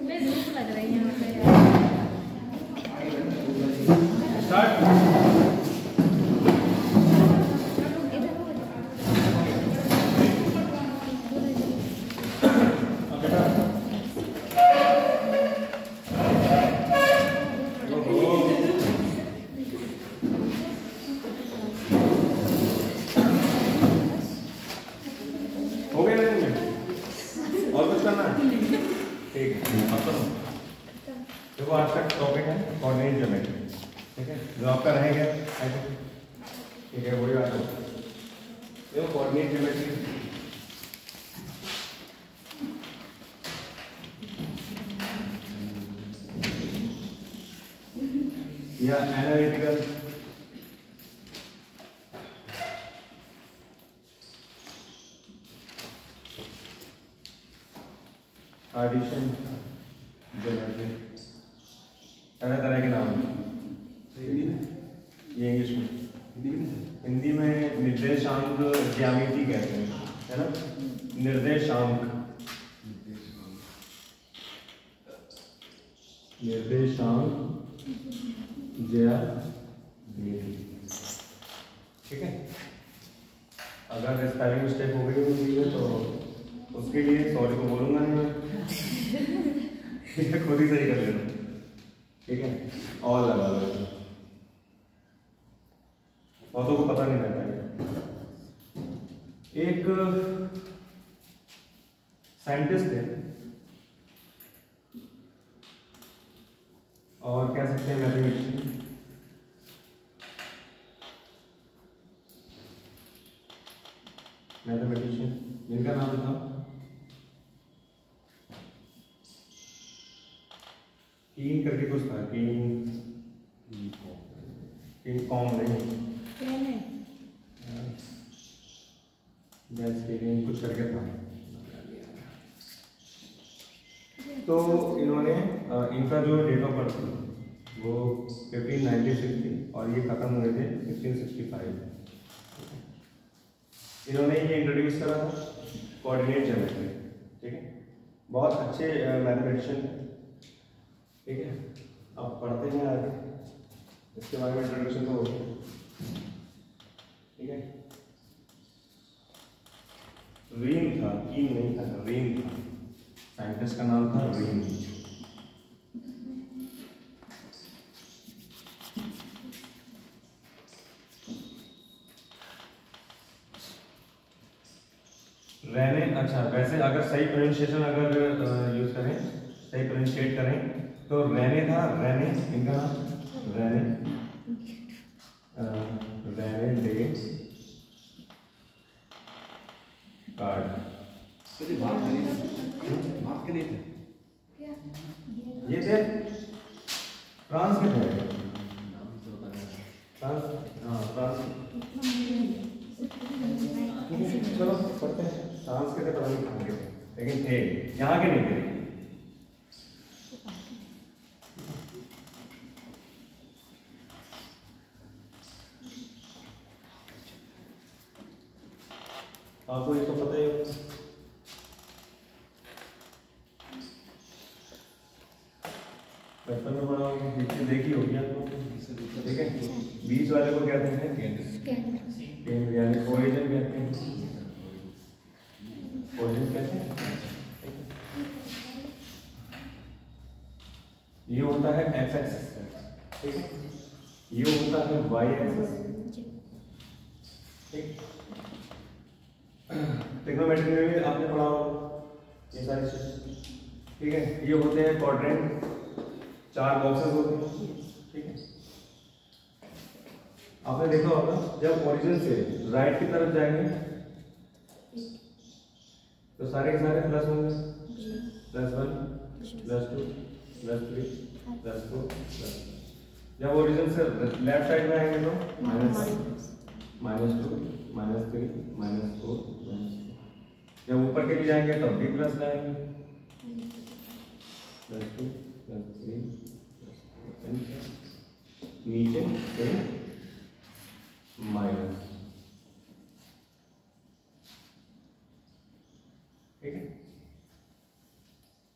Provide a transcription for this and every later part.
मैं धूप लग रही है यहाँ पे। स्टार्ट। हो गया नहीं और कुछ करना है? ठीक है, अब तो देखो आज का टॉपिक है कोऑर्डिनेट ज्योमेट्री। ठीक है, जो आपका रहेगा ऐसे, ठीक है, वही बात है। देखो कोऑर्डिनेट ज्योमेट्री या एनालिटिकल कार्टेशियन ज्योमेट्री, तरह तरह के नाम हैं। ये इंग्लिश में, हिंदी में निर्देशांक ज्यामिति कहते हैं, है ना? निर्देशांक ज्यामिति। ठीक है, अगर स्पेलिंग मिस्टेक हो गई होती है तो उसके लिए सॉरी को बोलूंगा नहीं मैं, खुद ही सही कर लेना। ठीक है, और लगा लो, बहुतों को पता नहीं रहता है। एक साइंटिस्ट है और कह सकते हैं मैथमेटिशियन, जिनका नाम था कीन करके कुछ था, कीन कॉम नहीं, कुछ करके था। तो इन्होंने इनका जो डेट ऑफ बर्थ थी वो 1596 थी और ये खत्म हुए थे 1665। इन्होंने ये इंट्रोड्यूस करा था कोऑर्डिनेट ज्योमेट्री। ठीक है, बहुत अच्छे मैथमेटिशियन थे। ठीक है, अब पढ़ते हैं आगे, इसके बारे में इंट्रोडक्शन तो हो गया। ठीक है, रीन था, कीन नहीं था, रीन था, साइंटिस्ट का नाम था रीन। रहने, अच्छा वैसे अगर सही प्रोनाउंसिएशन अगर यूज करें, सही प्रोनाउंसिएट करें तो रहने था, रहने, इनका नाम रहने, रहने दे कार्ड। ये थे फ्रांस के थे, फ्रांस, हाँ फ्रांस। चलो पढ़ते हैं, फ्रांस के थे, पता नहीं कहाँ के थे, लेकिन थे, यहाँ के नहीं थे। आपको ये तो पता ही होगा, बचपन में पढ़ा होगा, पीछे देखी होगी आपको। ठीक है, बीच वाले को कहते हैं केंद्र, यानी ओरिजिन कहते हैं, ओरिजिन कहते हैं। ये होता है एक्स एक्सिस, ठीक है, ये होता है वाई एक्सिस। ठीक, ट्रिग्नोमेट्री में भी आपने पढ़ा होगा ये सारी चीज। ठीक है, ये होते हैं क्वाड्रेंट, 4 बॉक्सेस होते हैं। ठीक है, आपने देखा होगा जब ओरिजिन से राइट की तरफ जाएंगे तो सारे के सारे प्लस होंगे, +1 +2 +3 +4 जब ओरिजिन से लेफ्ट साइड में आएंगे तो -2 -3 -4 जब ऊपर के लिए जाएंगे तब भी प्लस लाएंगे, +2 +3 नीचे फिर माइनस। ठीक है,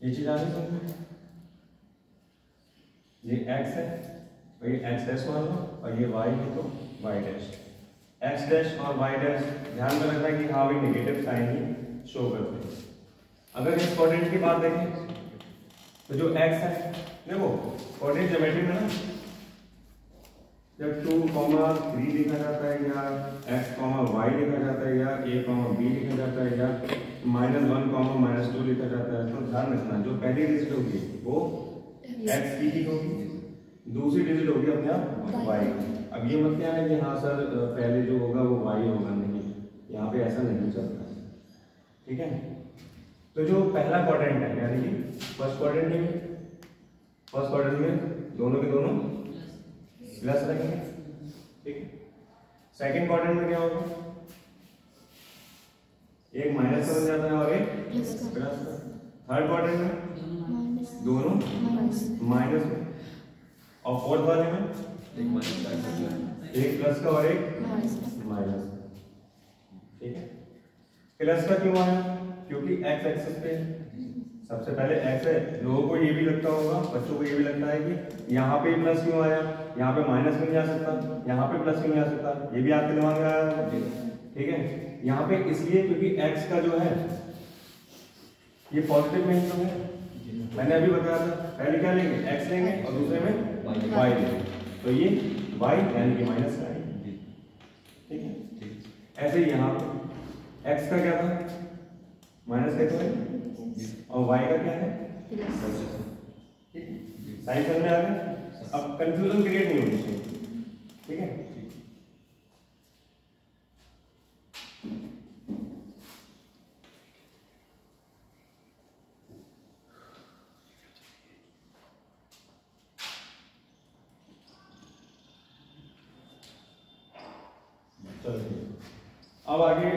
ये चीज आगे समझ में। ये x है तो ये x डैश मान लो, और ये y है तो y डैश। x डैश और y डैश ध्यान में रखना है कि हाँ भाई नेगेटिव साइन ही शो करते हैं। अगर इस कोऑर्डिनेट की बात देखें तो जो x है, देखो कोऑर्डिनेट ज्योमेट्री में ना जब 2,3 लिखा जाता है या x, y लिखा जाता है या a, b लिखा जाता है या -1, -2 लिखा जाता है, तो ध्यान रखना जो पहली डिजिट होगी वो x की होगी, दूसरी डिजिट होगी अपने आप y की। अब ये मत क्या है कि हाँ सर पहले जो होगा वो y होगा, नहीं, यहाँ पे ऐसा नहीं चलता है, ठीक है। तो जो पहला क्वाड्रेंट है यानी कि फर्स्ट क्वाड्रेंट में दोनों के दोनों प्लस रखेंगे, ठीक है। सेकंड क्वाड्रेंट में क्या होगा, एक माइनस का बन जाता है और एक प्लस का। थर्ड क्वाड्रेंट में दोनों माइनस में, और फोर्थ वाले में एक प्लस का और एक माइनस, ठीक है। प्लस का क्यों आया, क्योंकि x एक्सिस पे सबसे पहले x है। लोगों को ये भी लगता होगा, बच्चों को ये भी लगता है कि यहाँ पे प्लस क्यों आया, यहाँ पे माइनस क्यों नहीं आ सकता, यहाँ पे प्लस क्यों नहीं आ सकता, ये भी आपके दिमाग में आया, ठीक है। यहाँ पे इसलिए क्योंकि x का जो है ये पॉजिटिव में ही तो है, मैंने अभी बताया था। पहले क्या लेंगे, x लेंगे और दूसरे में y लेंगे, तो ये y यानी कि माइनस का है, ठीक है। ऐसे ही यहाँ पे x का क्या था, माइनस का है और y का क्या है, साइन समझ में आ गया। अब कंफ्यूजन क्रिएट नहीं होनी चाहिए, ठीक है। चलिए अब आगे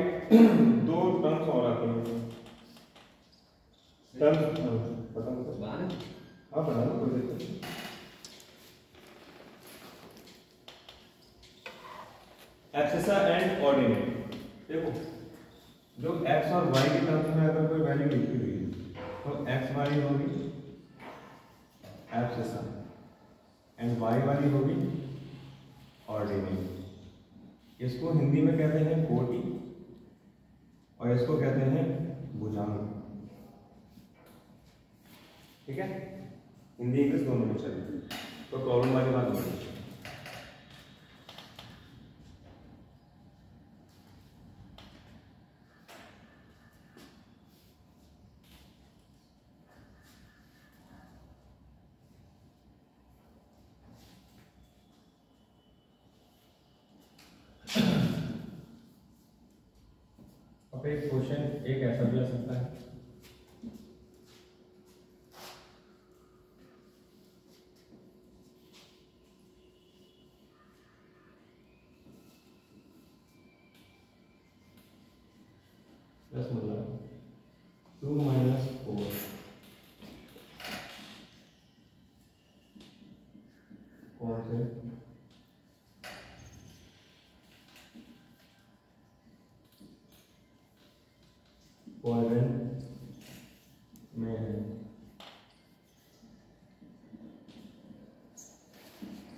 दो टर्म्स और आते हैं। टर्म्स पता नहीं, हाँ बनाना कोई दिक्कत नहीं। एक्सेसा एंड ऑर्डिनेट, देखो जो x और y की टर्म्स में अगर कोई वैल्यू लिखी हुई है तो x वाली होगी एक्सेसा एंड y वाली होगी ऑर्डिनेट। इसको हिंदी में कहते हैं कोटि और इसको कहते हैं भुजांग, ठीक है। हिंदी इंग्लिश दोनों में चलेगी, तो प्रॉब्लम वाली बात नहीं। अब एक क्वेश्चन एक ऐसा भी आ सकता है, प्लस मतलब 2 - 4 कौन से क्वाड्रेंट में है।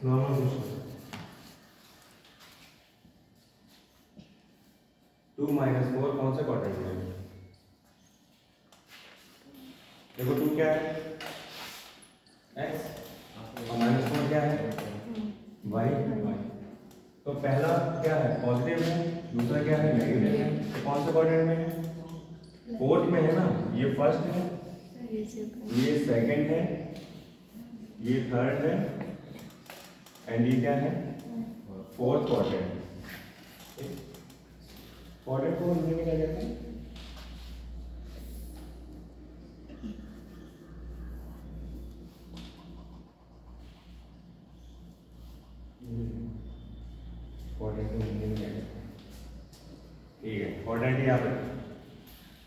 नॉर्मल क्वेश्चन 2 - 4 कौन से क्वाड्रेंट में है। देखो 2 क्या है x और -4 क्या है y। तो पहला क्या है पॉजिटिव है, दूसरा क्या है नेगेटिव है, तो कौन से क्वाड्रेंट में है, फोर्थ में है ना। ये फर्स्ट है, ये सेकंड है, ये थर्ड है एंड ये क्या है फोर्थ क्वाड्रेंट। क्वाड्रेंट को हिंदी में क्या कहते हैं, क्वाड्रेंट को हिंदी में क्या कहते हैं, ठीक है। क्वाड्रेंट यहाँ पे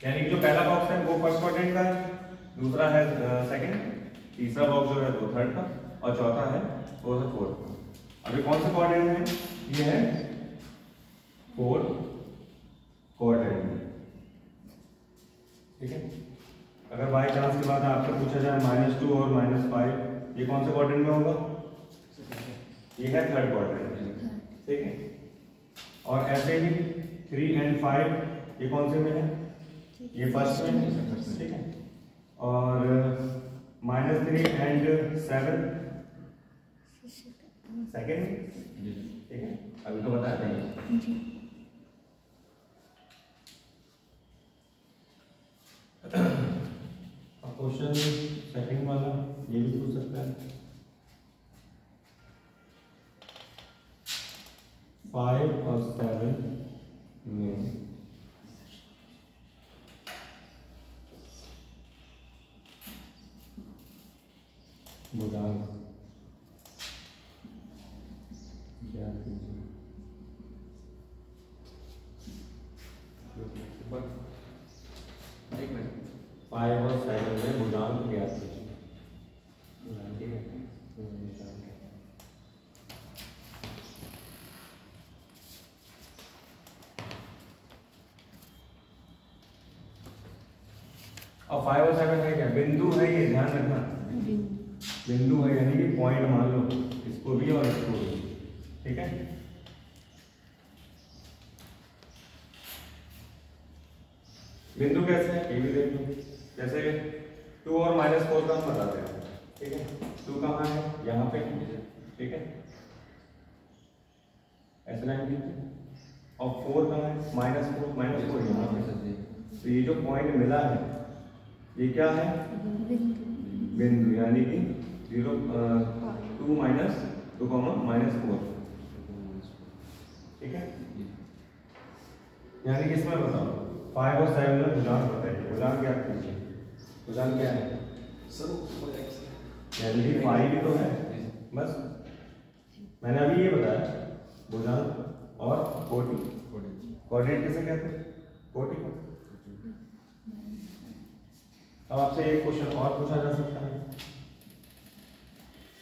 यानी कि जो पहला बॉक्स है वो फर्स्ट क्वाड्रेंट का है, दूसरा है सेकंड, तीसरा बॉक्स जो है वो थर्ड का और चौथा है वो है फोर्थ का। अभी कौन सा क्वाड्रेंट है, ये है फोर्थ क्वाड्रेंट, ठीक है। अगर बाई चांस के बाद आपसे पूछा जाए -2 और -5 ये कौन से क्वाड्रेंट में होगा? ये है थर्ड क्वाड्रेंट, ठीक है। और ऐसे ही 3 and 5 ये कौन से में है? ये फर्स्ट में है, ठीक है। और -3 and 7 सेकेंड, ठीक है। अभी तो बताते हैं। अब क्वेश्चन सेकंड वाला ये भी पूछ सकता है। 5 और 7 में बुधांक ज्ञात कीजिए। 5 और 7 में बुधांक ज्ञात कीजिए। ठीक है। और 5 और 7 है क्या? बिंदु है, ये ध्यान रखना, बिंदु है यानी कि पॉइंट मान लो इसको भी और इसको भी, ठीक है। बिंदु कैसे है ये भी देख लो। जैसे 2 और -4 का हम बताते हैं, ठीक है। 2 कहाँ है? यहाँ पे, ठीक है, ऐसे लाइन कीजिए। और 4 कहाँ है? -4 यहाँ पे। तो ये जो पॉइंट मिला है ये क्या है? बिंदु, यानी कि 2 -2 -4, ठीक है। यानी कि इसमें बताओ 5 और 7 में बुधांक बताइए। बुधांक क्या कीजिए? बुधांक क्या है? यानी कि 5 भी तो है, बस मैंने अभी ये बताया। बुधांक और कोटि, कोऑर्डिनेट किसे कहते हैं? कोटि को। अब आपसे एक क्वेश्चन और पूछा जा सकता है,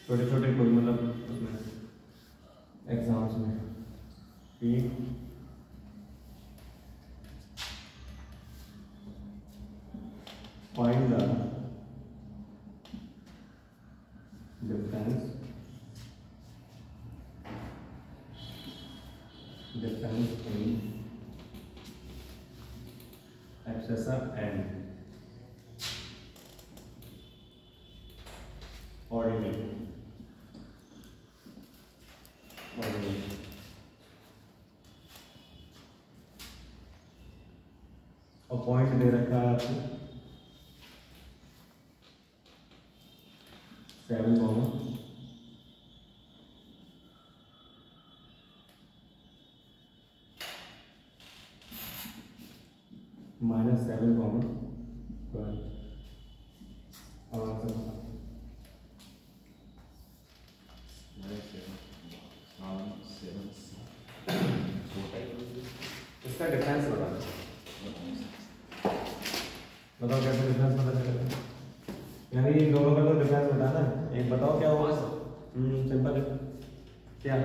छोटे छोटे कोई मतलब उसमें एग्जाम्स में कि find the difference in एक्सेसर and ordinate. और पॉइंट दे रखा है आपको 7, -7, 12। अब आंसर बताओ। इसका डिफरेंस बताओ कैसे डिफरेंस पता चलेगा? यानी इन दोनों का तो डिफरेंस बताना है। एक बताओ क्या होगा? सिंपल है क्या?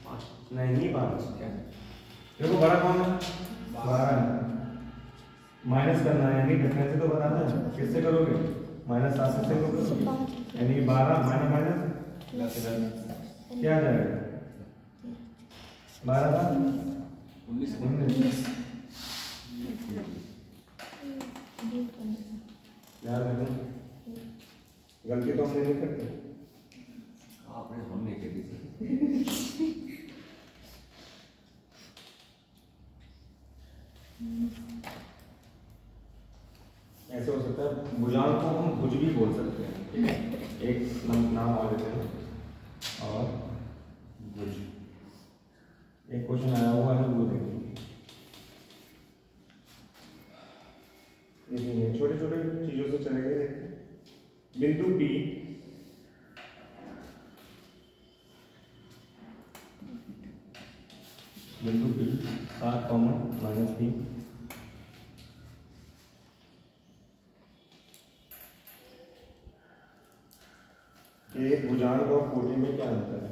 5 नहीं, 5 क्या है? देखो बड़ा कौन है? 12 है। माइनस करना है यानी डिफरेंस तो बताना है। किससे करोगे? -7 से करोगे, यानी कि 12 माइनस क्या आ जाएगा? 12 का 19। याद रखना, गलती तो हमने नहीं करते, आपने हमने करी थी। ऐसे हो सकता है। भुजांग को हम भुज भी बोल सकते हैं, ठीक है। एक नाम और देते हैं और भुज। एक क्वेश्चन आया हुआ है वो देखेंगे। छोटे छोटे चीजों से चले गए। बिंदु P -7, -3 के भुजांग और कोटि में क्या अंतर है?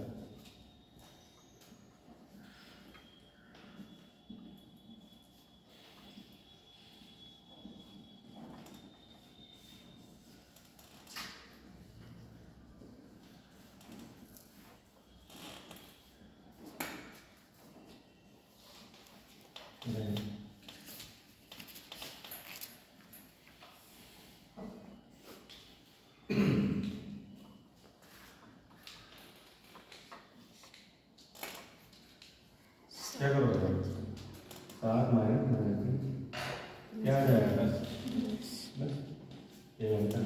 क्या करोगे? 7 माइनस -3 क्या आ जाएगा? 10 ये आंसर।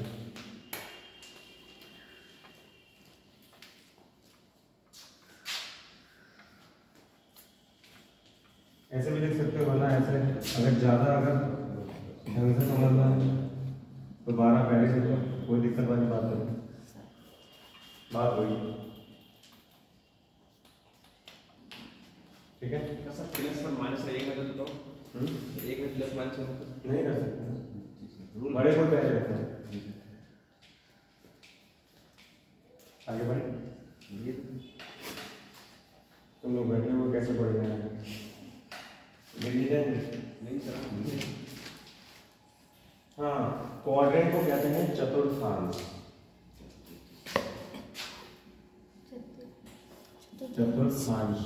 ऐसे भी लिख सकते हो, वरना ऐसे अगर ज़्यादा अगर ढंग से समझना है तो 12 पहले से तो कोई दिक्कत वाली बात नहीं। बात हुई, ठीक है? सर प्लस और माइनस का एक मतलब तो एक में प्लस माइनस नहीं कर सकते, बड़े को पहले रखते हैं। आगे बढ़े, तुम लोग बैठे हो कैसे पढ़ रहे हैं? नहीं सर। हाँ, क्वाड्रेंट को कहते हैं चतुर्थांश। चतुर्थांश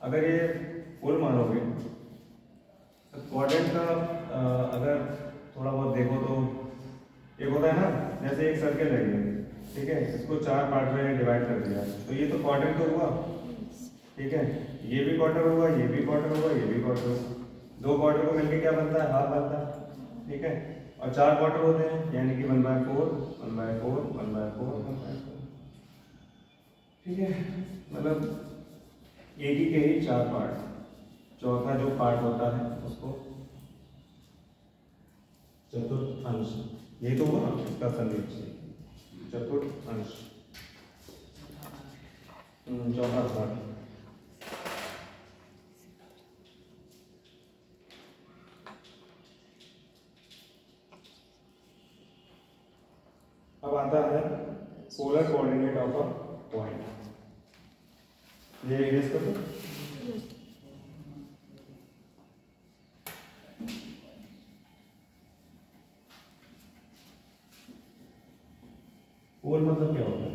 अगर ये फुल मानोगे तो क्वाड्रेंट का अगर थोड़ा बहुत देखो तो एक होता है ना, जैसे एक सर्कल है ये, ठीक है, इसको 4 पार्ट में डिवाइड कर दिया तो ये तो क्वाड्रेंट तो हुआ, ठीक है। ये भी क्वार्टर होगा, ये भी क्वार्टर होगा, ये भी क्वार्टर होगा। 2 क्वार्टर को मिलके क्या बनता है? हाफ बनता है, ठीक है। और 4 क्वार्टर होते हैं, यानी कि 1/4, 1/4, 1/4, 1/4, ठीक है। मतलब एक ही के ही 4 पार्ट, चौथा जो पार्ट होता है उसको चतुर्थांश, यही तो हुआ इसका संदेश, चतुर्थांश, चौथा पार्ट। अब आता है polar coordinate of a point. ये इरेज कर दो। पोल मतलब क्या होता है?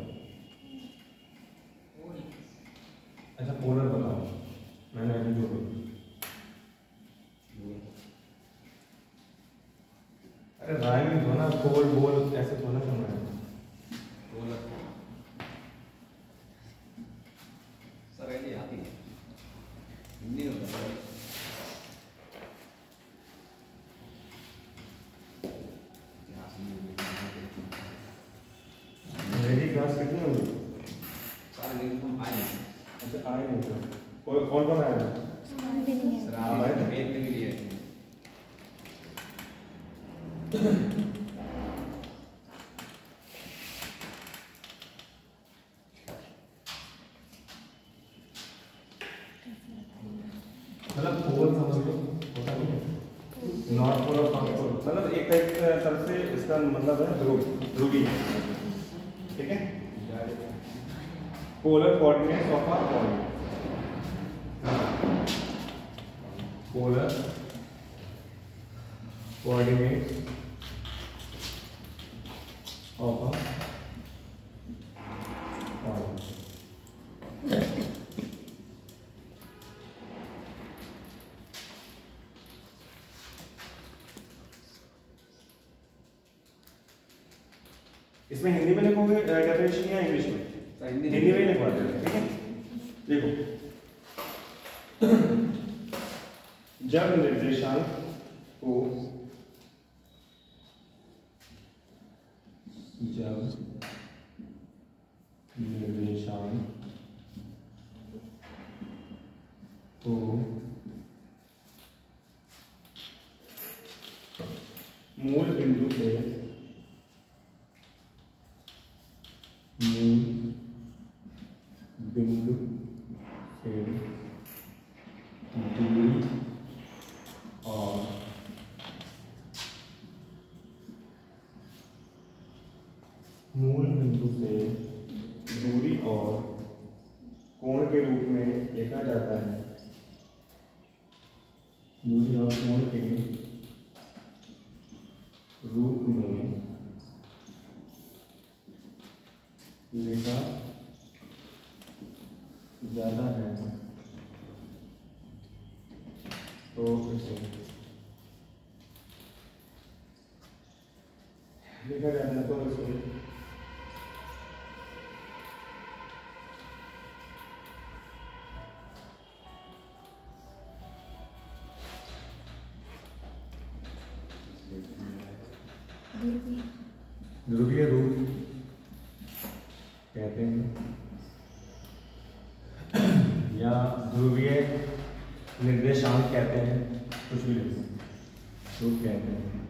अच्छा, पोलर बताओ, मैंने अभी जो बोला। अरे राइम हो ना, पोल बोल ऐसे थोड़ा करना है। सर ये आती है हिंदी में बता रहे मेरी क्लास कितनी होगी? सारे दिन हम आए हैं। अच्छा, आए नहीं तो कौन कौन आया था? सर आप आए थे पेट के लिए मतलब पोल समझ लो, होता नहीं है नॉर्थ पोल और साउथ पोल, मतलब एक तरफ से इसका मतलब है ध्रुव, ध्रुवीय, ठीक है। Polar coordinates of a point, polar coordinates of a point. इसमें हिंदी में लिखोगे डेफिनेशन या इंग्लिश में? हिंदी में ही लिखवा देना, ठीक है। देखो, जब निर्देशांक को मूल बिंदु से दूरी और मूल बिंदु से दूरी और कोण के रूप में लिखा जाता है। दूरी और कोण के रूप में लिखा जाता है। तो लिखा जाता है तो इसको ध्रुवीय रूप कहते हैं या ध्रुवीय निर्देशांक कहते हैं, कुछ भी लिखो रूप कहते हैं।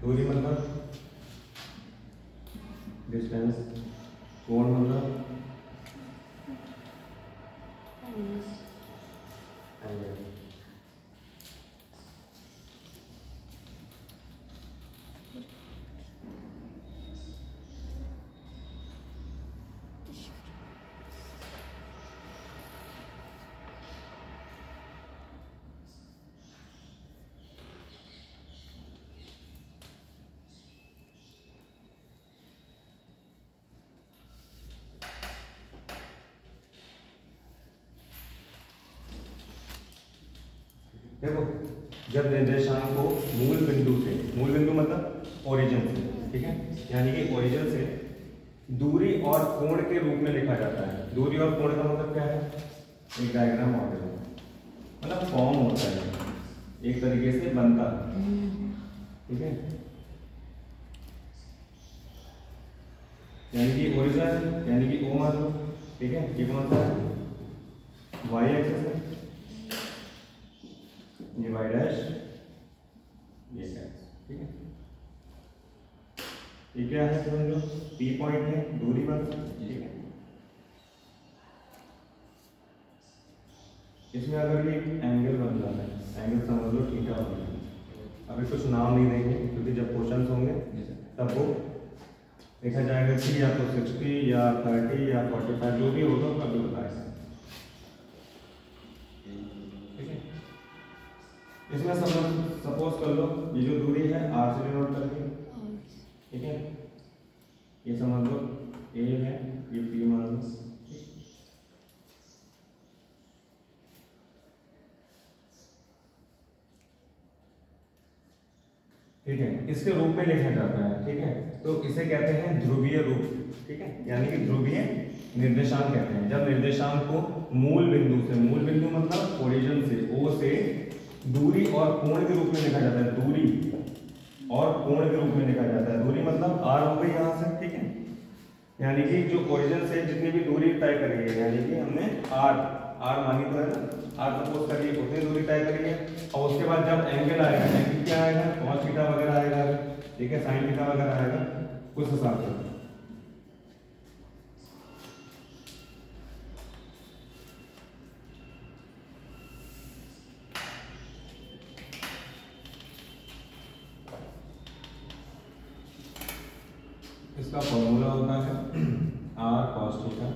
दूरी मतलब डिस्टेंस, कोण मतलब एंगल। देखो, जब निर्देशांक को मूल बिंदु से, मूल बिंदु मतलब ओरिजिन से, ठीक है, यानी कि ओरिजिन से दूरी और कोण के रूप में लिखा जाता है। दूरी और कोण का मतलब क्या है? एक डायग्राम मॉडल मतलब फॉर्म होता है, एक तरीके से बनता है, ठीक है। यानी कि ओरिजिन यानी कि ओ मान लो, ठीक है। ये कौन सा है? वाई एक्सिस है, ये वाई डैश, ये एक्स, ठीक है। ये क्या है समझ लो? पी पॉइंट है, दूरी बन, ठीक है। इसमें अगर ये एंगल बन जाता है, एंगल समझ लो थीटा बन जाता है। अभी कुछ नाम नहीं देंगे क्योंकि जब क्वेश्चन होंगे तब वो देखा जाएगा कि या तो 60 या 30 या 45 जो भी होगा कभी बताएगा, ठीक है। इसमें सपोज कर लो ये जो दूरी है आर से डिनोट करके, ठीक है। ये समझ लो ए है, ये पी मान लो, ठीक है। इसके रूप में लिखा जाता है, ठीक है। तो इसे कहते हैं ध्रुवीय रूप, ठीक है, यानी कि ध्रुवीय निर्देशांक कहते हैं। जब निर्देशांक को मूल बिंदु से, मूल बिंदु मतलब ओरिजिन से, ओ से दूरी और कोण के रूप में लिखा जाता है। दूरी और कोण के रूप में लिखा जाता है। दूरी मतलब आर हो गई यहाँ से, ठीक है, यानी कि जो ओरिजिन से जितनी भी दूरी तय करी है, यानी कि हमने आर मानी तो है ना, आर सपोज करिए उतनी दूरी तय करी है। और उसके बाद जब एंगल आएगा, एंगल क्या आएगा? कॉस थीटा वगैरह आएगा, ठीक है, साइन थीटा वगैरह आएगा उस हिसाब से। इसका फॉर्मूला होता है r cos theta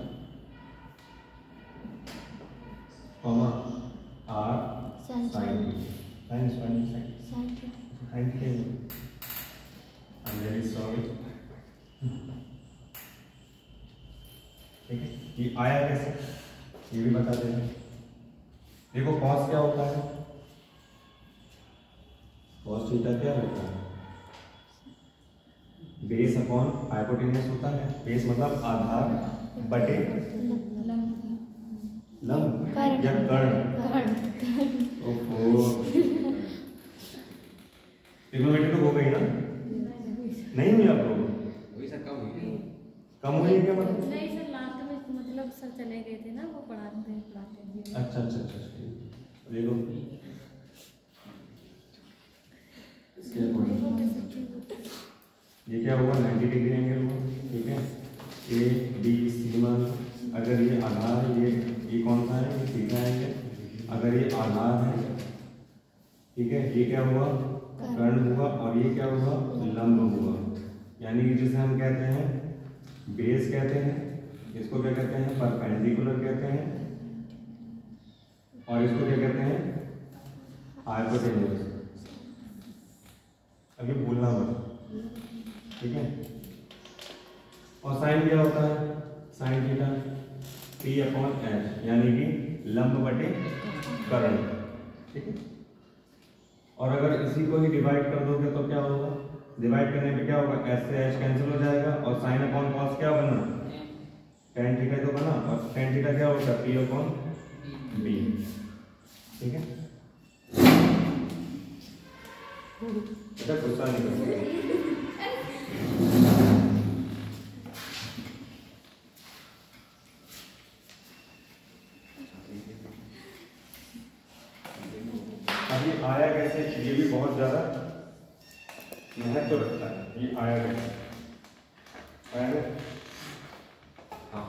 comma r sine theta. I am very sorry, ठीक है। ये आया कैसे ये भी बता देंगे। देखो कॉस क्या होता है? कॉस थीटा क्या होता है? बेस अपॉन हाइपोटेन्यूस होता है। बेस मतलब आधार बटे लंब या कर्ण। ओहो, ट्रिग्नोमेट्री तो हो गई ना? नहीं हुई आप लोग? वही सर कम हुई, कम हुई है क्या मतलब? नहीं सर, लास्ट में मतलब सर चले गए थे ना, वो पढ़ाते हैं। अच्छा अच्छा अच्छा, देखो ये क्या हुआ? 90 डिग्री एंगल हुआ, ठीक है। ए बी सी मान, अगर ये आधार है, ये कौन सा है? ये थीटा एंगल। अगर ये आधार है, ठीक है, ये क्या हुआ? कर्ण हुआ। और ये क्या हुआ? लंब हुआ। यानी कि जिसे हम कहते हैं बेस कहते हैं, इसको क्या कहते हैं? परपेंडिकुलर कहते हैं, और इसको क्या कहते हैं? हाइपोटेन्यूस। अभी भूलना मत, ठीक है। और साइन क्या होता है? Sine theta P upon H, यानी कि लंब बटे कर्ण, ठीक है। और अगर इसी को ही डिवाइड कर दोगे तो क्या होगा, डिवाइड करने पे क्या होगा, एस से एच कैंसिल हो जाएगा और साइन अपॉन कॉस क्या बना, tan थीटा तो बना, और tan थीटा क्या होगा, p अपॉन b, ठीक है। बेटा गुस्सा नहीं करोगे। अब ये आया कैसे, ये भी बहुत ज्यादा महत्व रखता है। ये आया कैसे, आया ना, हाँ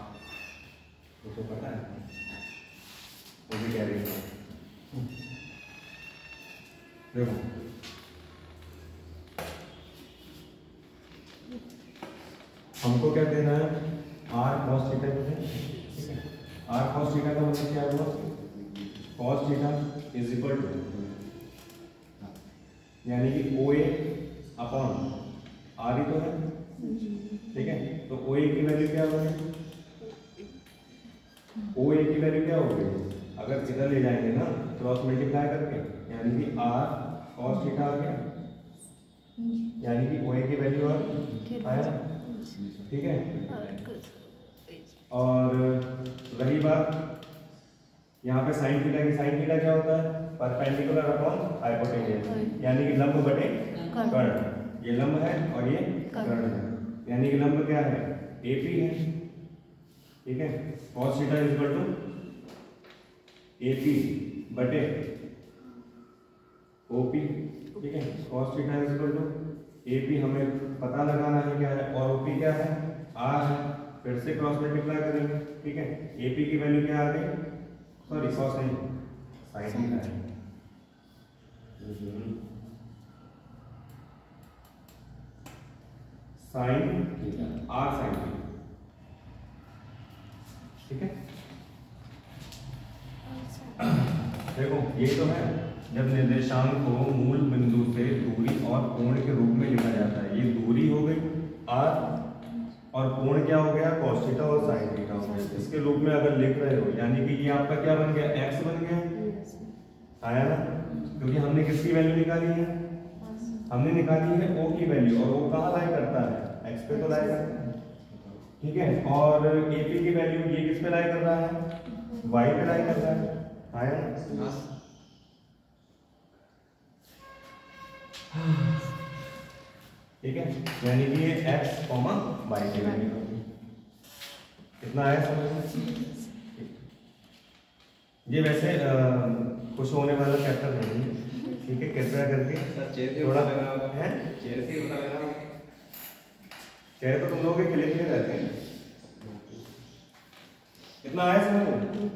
उसको पता है, वो भी कह रही है। देखो हमको क्या देना है, आर कॉस थीटा देना है, ठीक है। आर कॉस थीटा का मतलब क्या हुआ, cos theta is equal to, यानी कि ओ ए अपॉन आर ही तो है, ठीक है। तो ओ ए की वैल्यू क्या होगी, ओ ए की वैल्यू क्या होगी, अगर इधर ले जाएंगे ना क्रॉस मल्टीप्लाई करके, यानी कि आर कॉस थीटा आ गया, यानी कि ओ ए की वैल्यू आया, ठीक है। और रही बात यहाँ पे साइन थीटा की, साइन थीटा क्या होता है, परपेंडिकुलर अपॉन हाइपोटेन्यूज, यानी कि लंब बटे कर्ण। ये लंब है और ये कर्ण है, यानी कि लंब क्या है, एपी है, ठीक है। cos theta is equal to AP बटे ओपी, ठीक है। cos theta is equal to AP हमें पता लगाना है क्या है, और ओपी क्या है, आर है, फिर से क्रॉस मल्टीप्लाई करेंगे, ठीक है। एपी की वैल्यू क्या आ गई, सॉरी cos नहीं, साइन थीटा है, साइन आर साइन थीटा, ठीक है। देखो ये तो है जब निर्देशांक को मूल बिंदु से दूरी और कोण के रूप में लिखा जाता है, ये दूरी हो गई r और कोण क्या हो गया, cos थीटा और sin थीटा हो गया। इसके रूप में अगर लिख रहे हो, यानी कि ये आपका क्या बन गया, x बन गया, आया ना, क्योंकि हमने किसकी वैल्यू निकाली है, हमने निकाली है o की वैल्यू, और वो कहाँ लाई करता है, x पे तो लाई करता है, ठीक है। और AP की वैल्यू ये किस पे लाई कर रहा है, y पे लाई कर रहा है, आया ना। ठीक है, यानी कि ये x, y की वैल्यू होगी, कितना आया समझ में। ये वैसे खुश होने वाला चैप्टर नहीं है, ठीक है, कृपया करके थोड़ा है, चेहरे तो तुम लोगों के खिले खिले रहते हैं। कितना आया समझ में,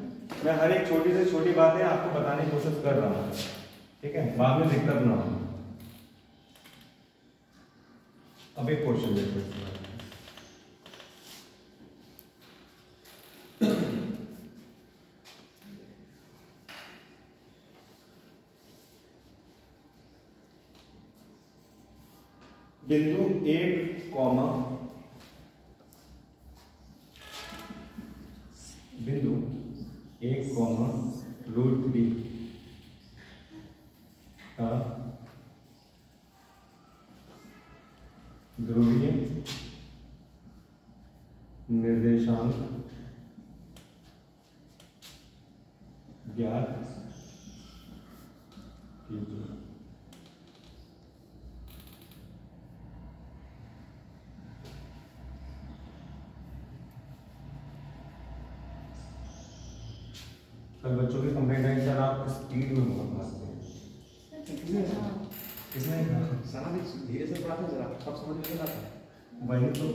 मैं हर एक छोटी से छोटी बातें आपको बताने की कोशिश कर रहा हूँ, ठीक है, बाद में दिक्कत ना हो। अब एक क्वेश्चन देखो, बिंदु 1 कॉमा बिंदु 1 कॉमा √3 का ध्रुवीय निर्देशांक ज्ञात कीजिए। कल बच्चों की कंप्लेंट आई, सर आप स्पीड में बहुत भागते हैं। किसने कहा, धीरे से पढ़ा था जरा, सब समझ में नहीं आता। वही तो,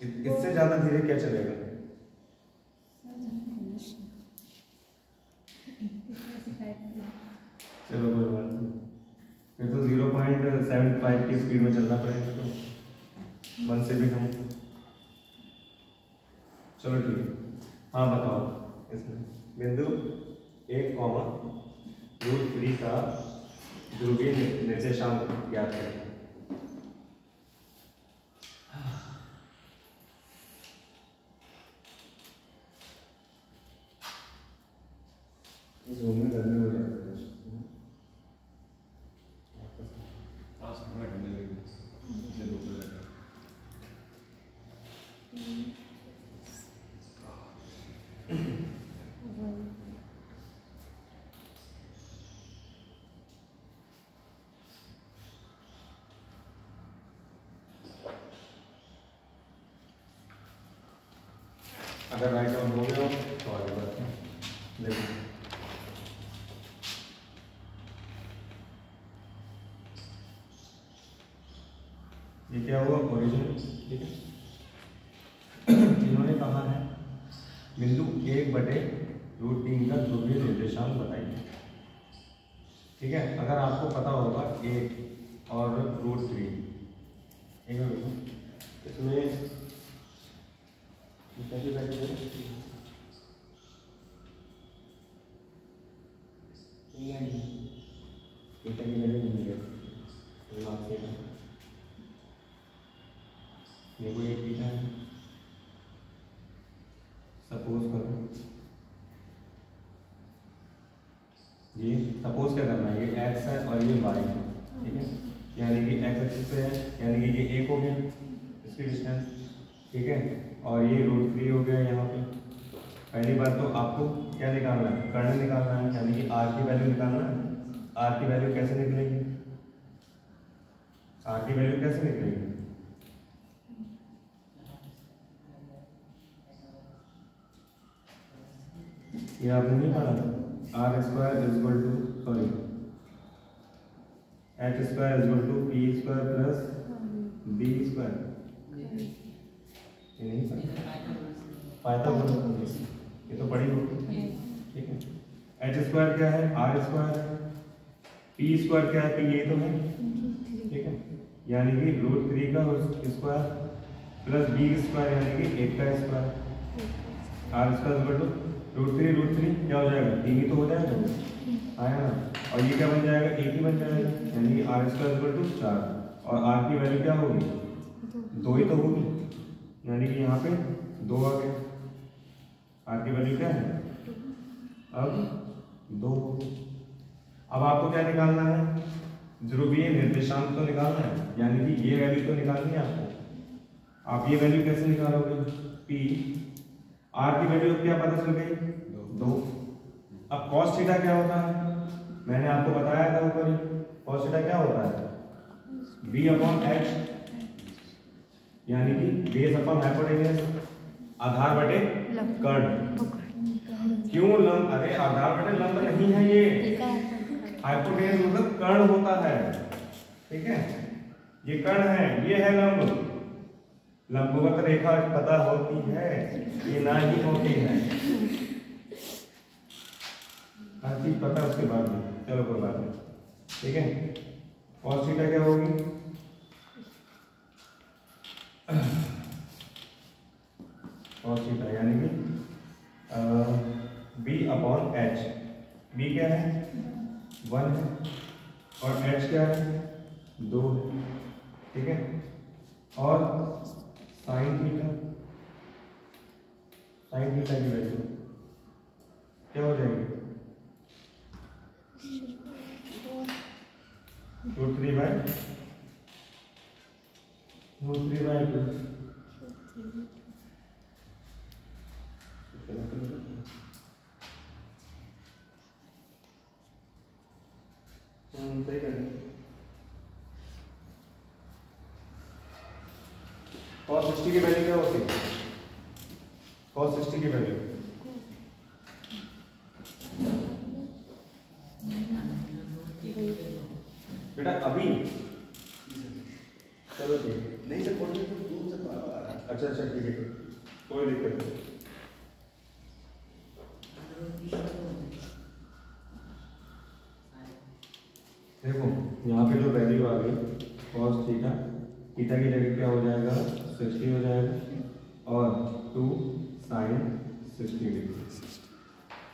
इससे ज्यादा धीरे क्या चलेगा। चलो कोई बात नहीं, फिर तो 0.75 की स्पीड में चलना पड़ेगा, तो 1 से भी कम। चलो ठीक है, हाँ बताओ, इसमें बिंदु 1 कॉमा √3 का ध्रुवीय निर्देशांक ज्ञात करें। जूम में करने हो जाएगा अगर राइट डाउन हो गया तो आगे बढ़ते हैं। देखो ये क्या हुआ ओरिजिन, ठीक है। इन्होंने कहा है बिंदु 1/√3 का ध्रुवीय निर्देशांक बताइए, ठीक है। अगर आपको पता होगा 1 और √3, ठीक है, इसमें कैसी वैल्यू है थीटा की वैल्यू नहीं है, ये कोई एक थीटा है, सपोज करो ये सपोज क्या करना है, ये x है और ये y है, ठीक है। यानी कि x एक्सिस पे है, यानी कि ये 1 हो गया इसकी डिस्टेंस, ठीक है, और ये √3 हो गया यहाँ पे। पहली बात तो आपको क्या निकालना है, कर्ण निकालना है, यानी कि r की वैल्यू निकालना है। r की वैल्यू कैसे निकलेगी, r की वैल्यू कैसे निकलेगी, ये आपने नहीं पढ़ा था, r² equal to sorry h² equal to p² plus b², ये नहीं पढ़ा, पाइथागोरस ये तो पढ़ी होगी, ठीक है। h² क्या है, r², p² क्या है, p ये तो है, ठीक है, यानी कि √3 का स्क्वायर प्लस b² यानी कि 1 का स्क्वायर, r² इक्वल टू √3 क्या हो जाएगा, 3 ही तो हो जाएगा, आया ना। और ये क्या बन जाएगा, 1 ही बन जाएगा, यानी कि r² इक्वल टू 4, और r की वैल्यू क्या होगी, 2 ही तो होगी, यानी कि यहाँ पे 2 आ गए, r की वैल्यू क्या है, अब 2। अब आपको क्या निकालना है, ध्रुवीय निर्देशांक तो निकालना है, यानी कि ये वैल्यू तो निकालनी है आपको। आप ये वैल्यू कैसे निकालोगे, p, r की वैल्यू क्या पता चल गई, 2। अब cos थीटा क्या होता है, मैंने आपको बताया था ऊपर, cos थीटा क्या होता है, b/h, यानी कि बेस अपॉन हाइपोटेन्यूज, आधार बटे कर्ण। क्यों लंब, अरे आधार बटे लंब नहीं है, ये हाइपोटेन्यूज मतलब कर्ण होता है, ठीक है, ये कर्ण है, ये है लंब। लंबवत रेखा पता होती है, ये ना ही होती है, हर चीज पता उसके बाद में, चलो कोई बात नहीं, ठीक है। cos थीटा क्या होगी, cos थीटा यानी कि b/h, b क्या है, 1 है, और h क्या है, 2 है, ठीक है। और sin थीटा की वैल्यू क्या हो जाएगी, √3/2। सही कर cos 60 की वैल्यू क्या होती है, cos 60 की वैल्यू बेटा अभी, चलो ठीक, नहीं सर कौन दूर से तो आ रहा है। अच्छा ठीक है, कोई दिक्कत नहीं। देखो यहाँ पे जो वैल्यू आ गई cos थीटा, थीटा की जगह क्या हो जाएगा, 60 हो जाएगा, और 2 sin 60 डिग्री।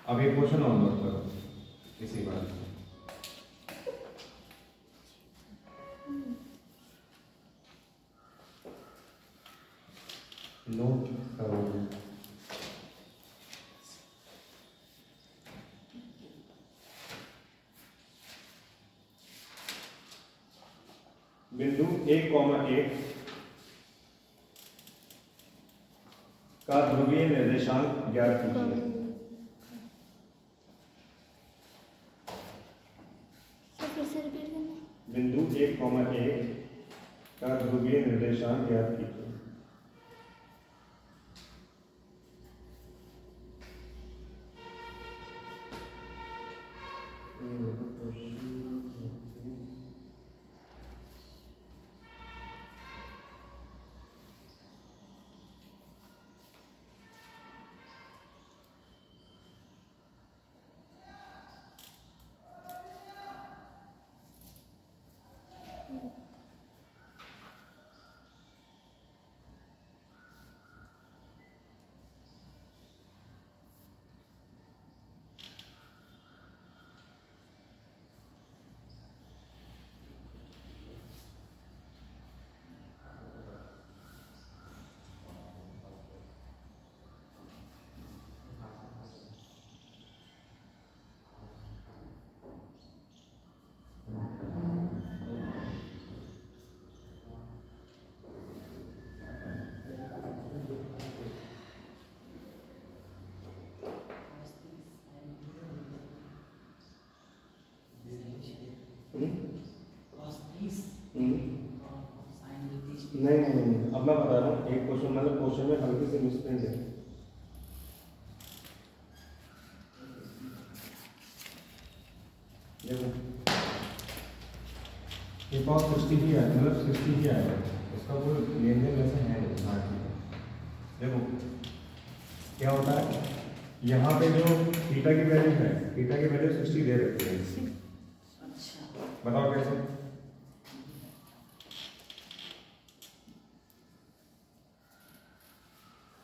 अब एक क्वेश्चन और नोट करो इसी बात, नोट करो, बिंदु 1,1 का ध्रुवीय निर्देशांक ज्ञात कीजिए। बिंदु 1,1 का ध्रुवीय निर्देशांक ज्ञात कीजिए। नहीं, अब मैं बता रहा हूँ। एक क्वेश्चन मतलब क्वेश्चन में हल्की सी मिसप्रिंट है। देखो ये कॉस 60 ही है, मतलब 60 ही आएगा, उसका कोई लेन देन वैसे है नहीं। हाँ ठीक है। देखो क्या होता है, यहाँ पे जो थीटा की वैल्यू है, थीटा की वैल्यू 60 दे रखी है। बताओ कैसे?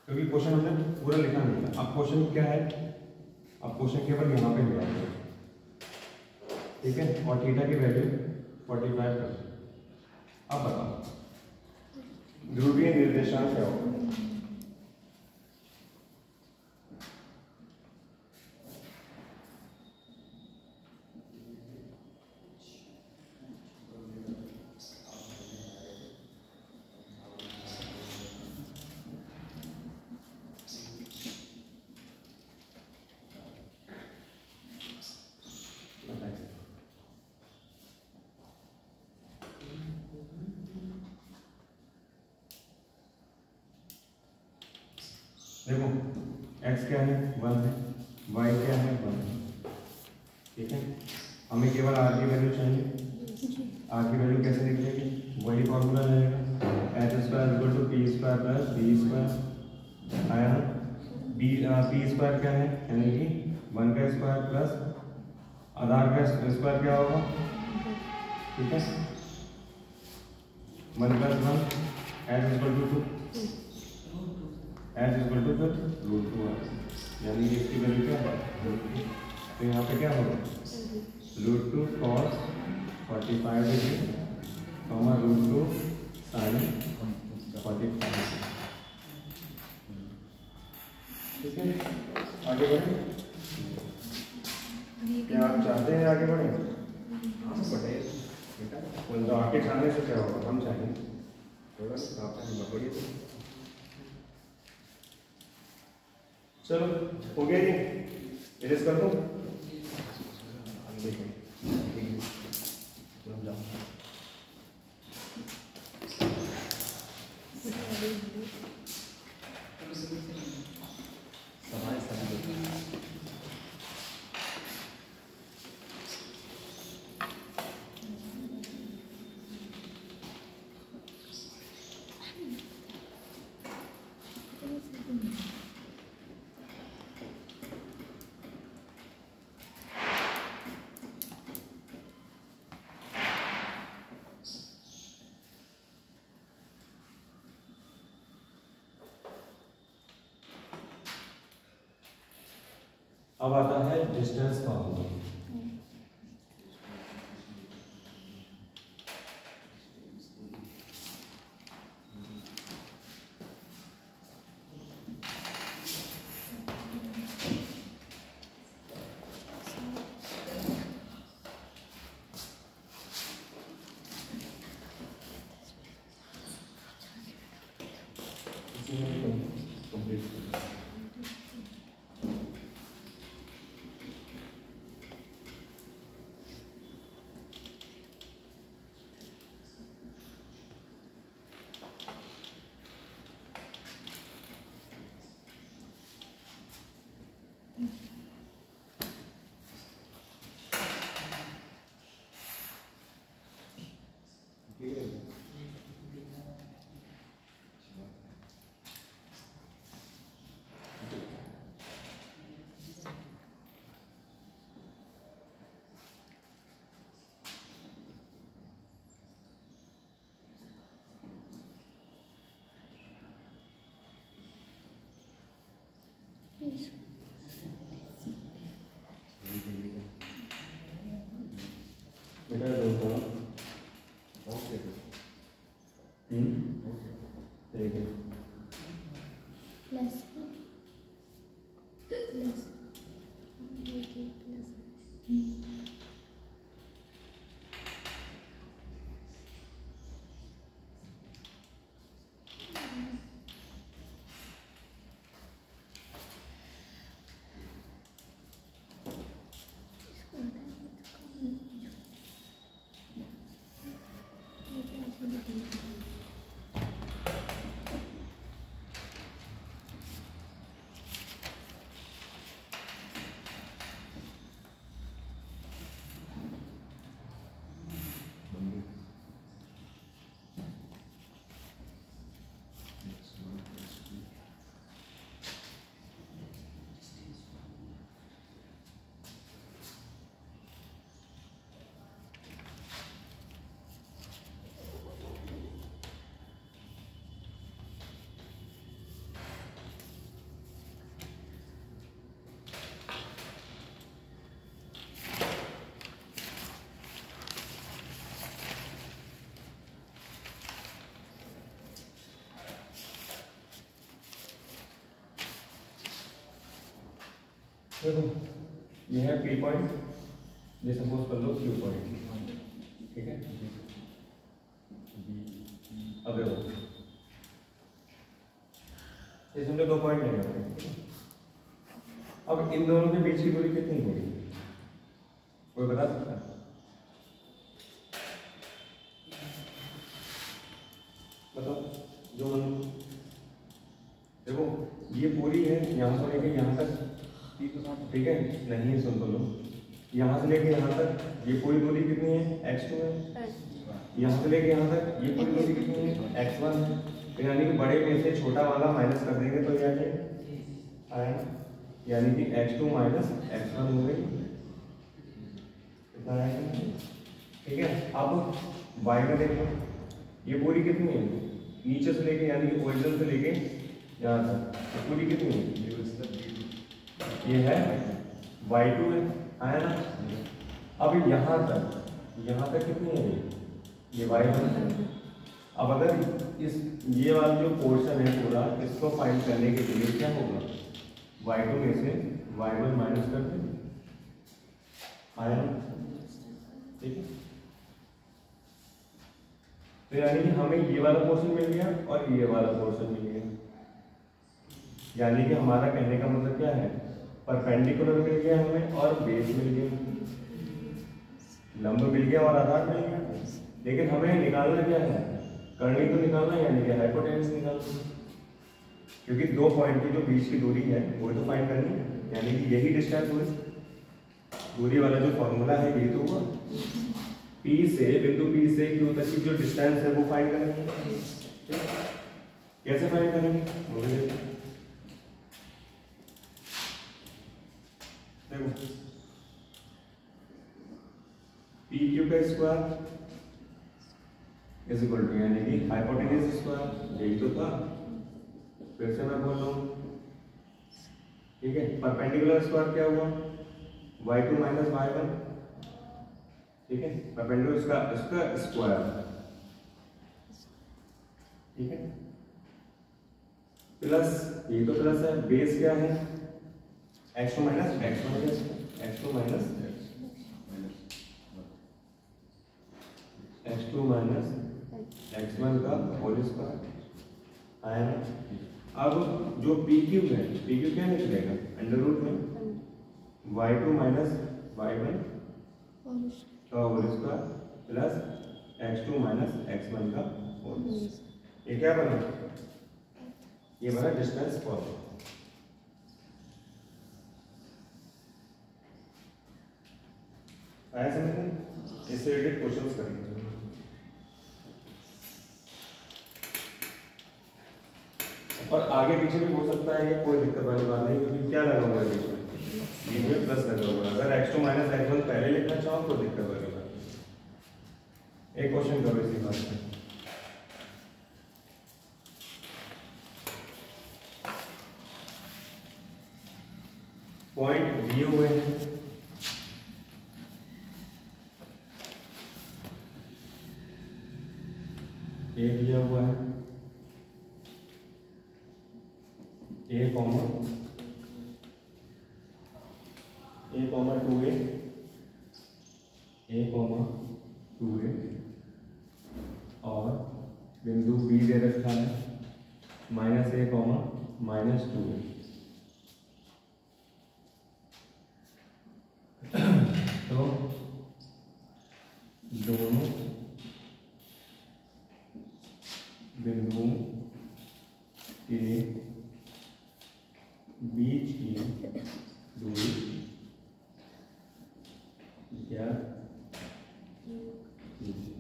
क्योंकि क्वेश्चन हमने पूरा लिखा नहीं था। अब क्वेश्चन क्या है, अब क्वेश्चन केवल यहाँ पे लिखा है, ठीक है, और थीटा की वैल्यू 45 कर। अब बताओ ध्रुवीय निर्देशांक क्या होगा? देखो x क्या है, 1 है, y क्या है, 1 है, ठीक है। हमें केवल r की वैल्यू चाहिए। r की वैल्यू कैसे निकलेगी? वही फॉर्मूला रहेगा, h² = p² + b²। आया ना? p² क्या है, यानी कि 1 का स्क्वायर प्लस आधार का स्क्वायर क्या होगा, ठीक है, 1 + 1 h = 2, h = √2 है, यानी कि इसकी वैल्यू क्या है, √2। तो यहाँ पे क्या होगा, √2 cos 45 डिग्री, √2 sin 45। ठीक है, आगे बढ़े? क्या आप चाहते हैं आगे बढ़े? हाँ बढ़े बेटा, तो आपके चाहने से क्या होगा, हम चाहेंगे थोड़ा सा आपका हिम्मत बढ़िए तो। चलो हो गया जी, इरेज कर दूं? देखें जाओ सवाल सभी अब आता है डिस्टेंस फार्मूला। देखो ये है पी पॉइंट, ये सपोज कर लो क्यू पॉइंट, ठीक है। अब देखो ये समझो 2 पॉइंट लेंगे। अब इन दोनों के बीच की दूरी कितनी होगी, कोई बता सकता है? बताओ जो मन। देखो ये पूरी है यहाँ से लेके यहाँ तक, ठीक है। नहीं सुन तो लो, यहाँ से लेके यहाँ तक ये पूरी दूरी कितनी है, x2 है। यहाँ से लेके यहाँ तक ये पूरी दूरी कितनी है, x1 है। तो यानी कि बड़े में से छोटा वाला माइनस कर देंगे तो यह आएगा, यानी कि x2 माइनस x1 हो गई, इतना आएगा, ठीक है। अब y में देखो ये पूरी कितनी है, नीचे से लेके यानी कि ओरिजिन से लेके यहाँ तक तो पूरी कितनी है, ये है y2 है, आया ना। अब यहाँ तक कितनी है, ये y1 है। अब अगर इस ये वाला जो पोर्शन है पूरा, इसको फाइंड करने के लिए क्या होगा, y2 में से y1 माइनस कर देंगे, आया ना, ठीक है। तो यानी कि हमें ये वाला पोर्शन मिल गया और ये वाला पोर्शन मिल गया, यानी कि हमारा कहने का मतलब क्या है, परपेंडिकुलर मिल गया हमें और बेस मिल गया, लंब मिल गया और आधार मिल गया। लेकिन हमें निकालना क्या है, करनी तो निकालना है, यानी कि हाइपोटेनस निकालना, क्योंकि 2 पॉइंट की जो बीच की दूरी है वो तो फाइंड करनी है, यानी कि यही डिस्टेंस हुई। दूरी वाला जो फॉर्मूला है यही तो हुआ, P से बिंदु P से Q तक की जो डिस्टेंस है वो फाइंड करेंगे। कैसे फाइंड करेंगे, वो भी देखो। पी क्यू का स्क्वायर इज इक्वल टू, यानी कि हाइपोटेनस स्क्वायर, यही तो था। फिर से मैं बोल रहा हूँ, ठीक है। परपेंडिकुलर स्क्वायर क्या हुआ, y2 माइनस y1, ठीक है। परपेंडिकुलर इसका स्क्वायर, ठीक है, प्लस ये तो प्लस है, बेस क्या है, x2 minus x1, x2 minus x2 minus x1 का होल स्क्वायर, आया ना। अब जो PQ है, PQ क्या निकलेगा, अंडर रूट में y2 माइनस y1 का whole square plus x2 minus x1 का होल। ये क्या बना, ये बना डिस्टेंस फॉर्मूला। आया समझ में, इससे रिलेटेड क्वेश्चंस करेंगे। और आगे पीछे भी हो सकता है, ये कोई दिक्कत वाली बात नहीं, क्योंकि क्या लगा हुआ है बीच में प्लस लगा हुआ है। अगर x2 माइनस x1 पहले लिखना चाहो तो दिक्कत वाली बात। एक क्वेश्चन करो इसी बात पे, पॉइंट दिए हुए हैं, ए दिया हुआ है, ए comma 2a, a comma 2a, और बिंदु बी दे रखा है minus a comma minus 2a। दोनों बिंदुओं के बीच की दूरी ज्ञात कीजिए।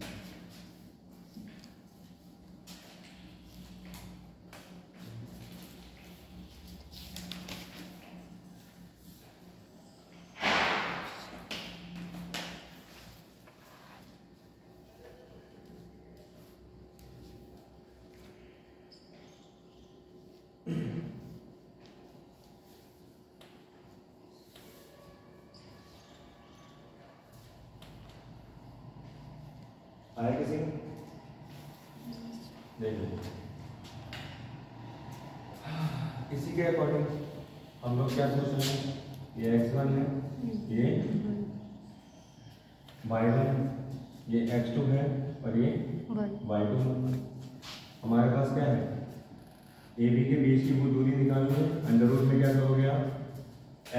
आया किसी को? देख लो। इसी के अकॉर्डिंग हम लोग क्या सोच रहे हैं, ये x1 है, ये y1, ये x2 है और ये y2 है। हमारे पास क्या है, ए बी के बीच की वो दूरी निकालनी है। अंडर रूट में क्या करोगे आप,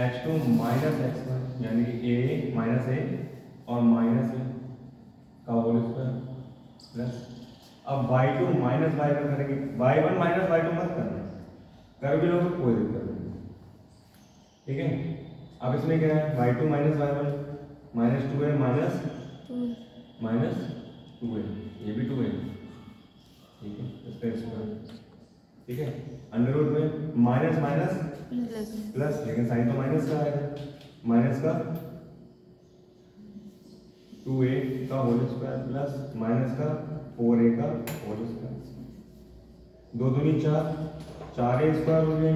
x2 माइनस x1 यानी कि a माइनस ए और माइनस ए का होल स्क्वायर प्लस, अब y2 माइनस y1 करेंगे, y1 माइनस y2 मत करना, कर भी लो तो कोई दिक्कत नहीं, ठीक है। अब इसमें क्या है, y2 minus y1 minus 2a minus 2a, ये भी 2a, ठीक है, इसका स्क्वायर, ठीक है। अंडर रूट में माइनस माइनस प्लस, लेकिन साइन तो माइनस का आएगा, माइनस का 2a का होल स्क्वायर प्लस माइनस का 4a का होल स्क्वायर, दो दूनी 4, 4a स्क्वायर हो गए,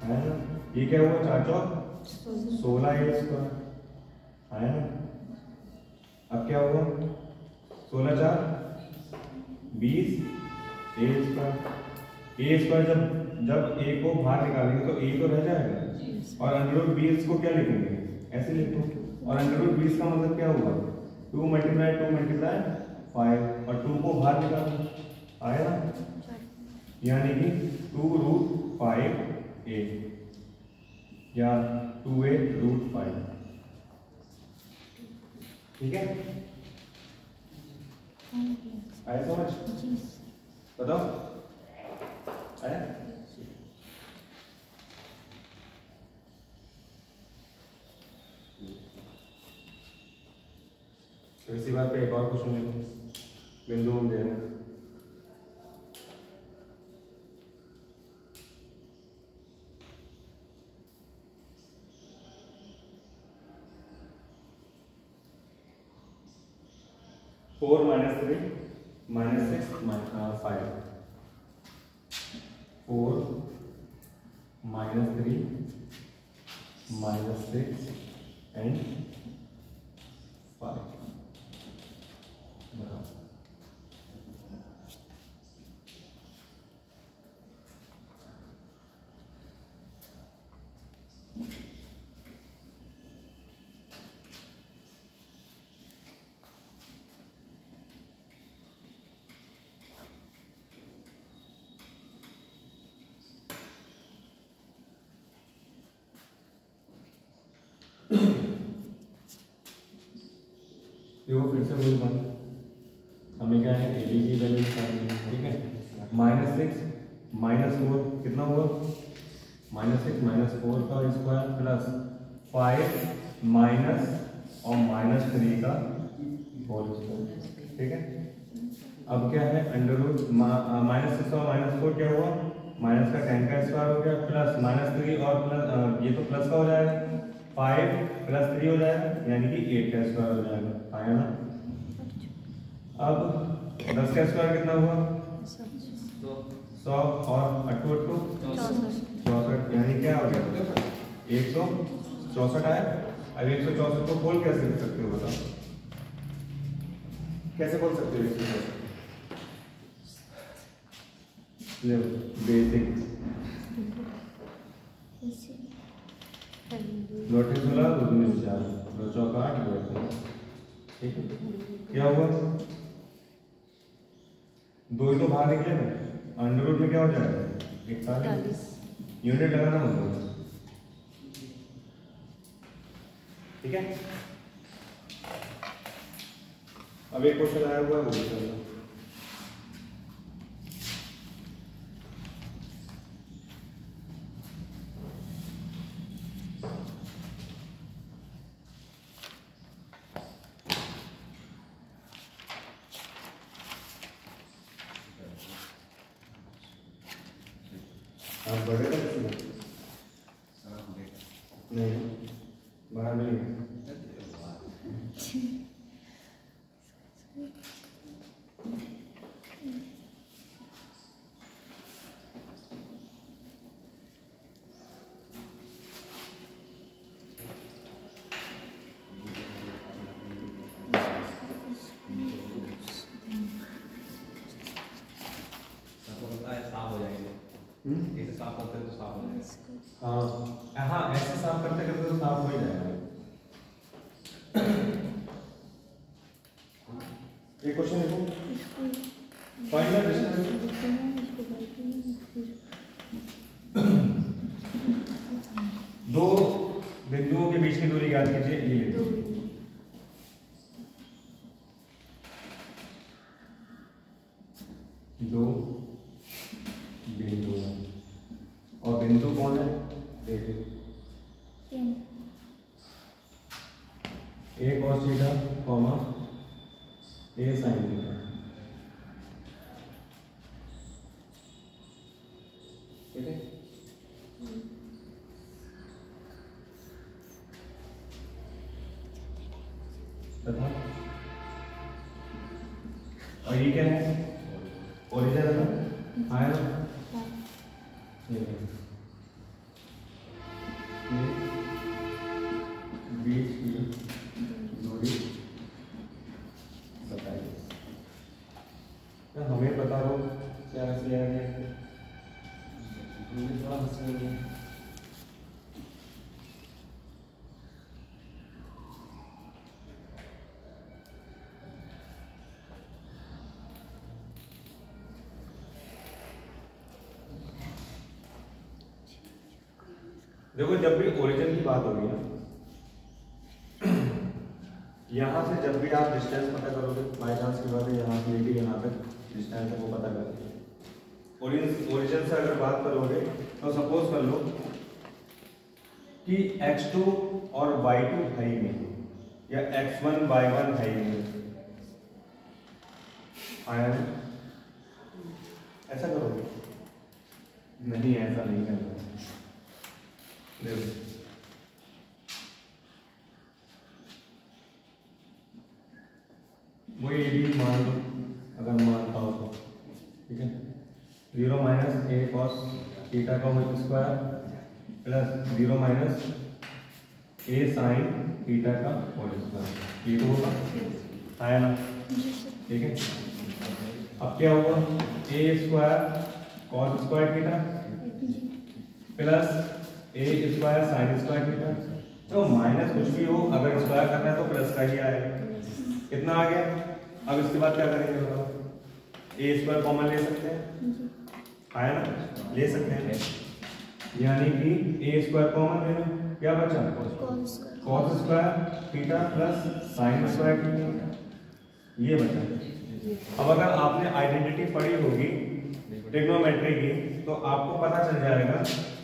है ना। ये क्या हुआ, 4 चौक 16a स्क्वायर, है ना। अब क्या हुआ, 16 4 20 a स्क्वायर। ए स्क्वायर जब ए को बाहर निकालेंगे तो ए तो रह जाएगा, और अंडर रूट 20 को क्या लिखेंगे, ऐसे लिखो, और अंडर रूट 20 का मतलब क्या हुआ, 2 मल्टीप्लाई 5, और 2 को बाहर निकालो, आया ना, यानी कि 2 रूट 5a या 2a रूट 5, ठीक है। आया समझ, बताओ आया। तो इसी बात पे एक और क्वेश्चन लिखो, बिंदु हम दे रहे हैं, four minus 3 minus 6 5, 4 minus 3 minus 6 and 5, देखो फिर से बोल पाए, हमें क्या है, ए बी की वैल्यू निकालनी है, ठीक है। माइनस 6 माइनस 4 कितना हुआ, माइनस 6 माइनस 4 का स्क्वायर प्लस 5 माइनस और माइनस 3 का होल स्क्वायर, ठीक है। अब क्या है, अंडर रूट माइनस 6 और माइनस 4 क्या हुआ, माइनस का 10 का स्क्वायर हो गया प्लस माइनस 3 और प्लस ये तो प्लस का हो जाएगा, 5 प्लस 3 हो जाएगा यानी कि 8 का स्क्वायर हो जाएगा, आया ना। अब 10 का स्क्वायर कितना हुआ, 100 और 8 64 यानी क्या हो गया, 164 आया। अब 164 को खोल कैसे लिख सकते हो, बताओ कैसे खोल सकते हो 164, बेसिक नोटिस 16 2 4 2 4 8 2, ठीक है। क्या हुआ, 2 ही तो बाहर निकले ना, अंडर रूट में क्या हो जाएगा 41, यूनिट लगाना होगा, ठीक है। अब एक क्वेश्चन आया हुआ है वो भी कर लो। आप बढ़ेगा किसी नहीं बाहर नहीं ऐसे साफ करते हैं तो साफ हो जाएगा। हाँ हाँ ऐसे साफ करते करते तो साफ हो ही जाएगा। ये क्वेश्चन देखो फाइंड द डिस्टेंस दो बिंदुओं के बीच की दूरी ज्ञात कीजिए। ये ले लो। दो बिंदु और बिंदु कौन है देखिए ए cos थीटा कॉमा ए sin थीटा। ठीक है तथा और ये क्या है ओरिजिन है ना आया ना बीच की दूरी बताइए। हमें बता दो क्या ऐसे आएगा थोड़ा हंसी। देखो जब भी ओरिजिन की बात होगी ना यहाँ से जब भी आप डिस्टेंस पता करोगे बाई चांस की बात है यहाँ से लेके यहाँ तक डिस्टेंस है वो पता करोगे। ओरिजिन से अगर बात करोगे तो सपोज कर लो कि x2 और y2 है ही नहीं या x1 y1 है ही नहीं आया नहीं? ऐसा करोगे नहीं ऐसा नहीं करना। देखो वो ये भी मान लो अगर मानता हो तो ठीक है 0 माइनस ए कॉस थीटा का होल स्क्वायर प्लस 0 माइनस ए साइन थीटा का होल स्क्वायर ये तो होगा आया ना। ठीक है अब क्या हुआ a square cos square theta plus a square sine square theta. तो माइनस कुछ भी हो अगर स्क्वायर करना है तो प्लस का ही आएगा। कितना आ गया। अब इसके बाद क्या करेंगे बताओ ए स्क्वायर कॉमन ले सकते हैं आया ना ले सकते हैं यानी कि ए स्क्वायर कॉमन ले लो क्या बचा cos square theta plus sign square theta ये बचा। अब अगर आपने आइडेंटिटी पढ़ी होगी ट्रिग्नोमेट्री की तो आपको पता चल जाएगा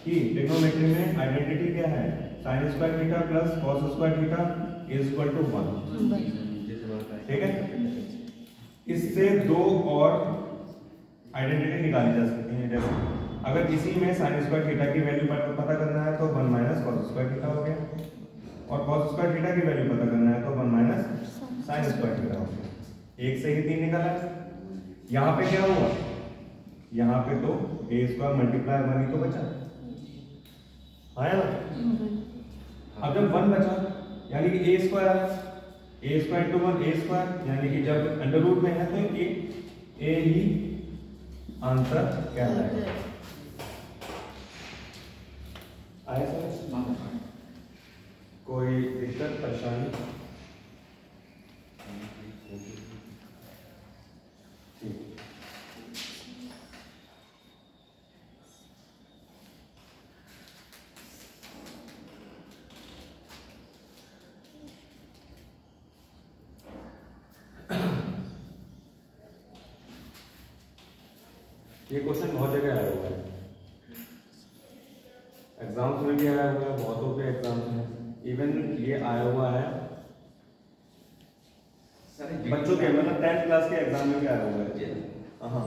कि ट्रिग्नोमेट्री में आइडेंटिटी क्या है sine square theta plus cos square theta is equal to 1। ठीक है इससे दो और आइडेंटिटी निकाली जा सकती है। जैसे अगर इसी में साइन स्क्वायर थीटा की वैल्यू पता करना है तो 1 माइनस कॉस स्क्वायर थीटा हो गया और कॉस स्क्वायर थीटा की वैल्यू पता करना है तो 1 माइनस साइन स्क्वायर थीटा हो गया। एक से ही 3 निकाला। यहाँ पे क्या हुआ यहाँ पे तो ए स्क्वायर मल्टीप्लाई 1 ही तो बचा आया ना। अब जब 1 बचा यानी कि a square a square to 1 a square यानी कि जब अंडर रूट में है तो ये ए ही आंसर क्या है आया समझ। कोई दिक्कत परेशानी ठीक ये क्वेश्चन बहुत जगह आया हुआ है, एग्जाम्स में भी आया हुआ है, बहुतों के एग्जाम्स में, इवन ये आया हुआ है बच्चों के, मतलब 10th क्लास के एग्जाम में भी आया हुआ है। हाँ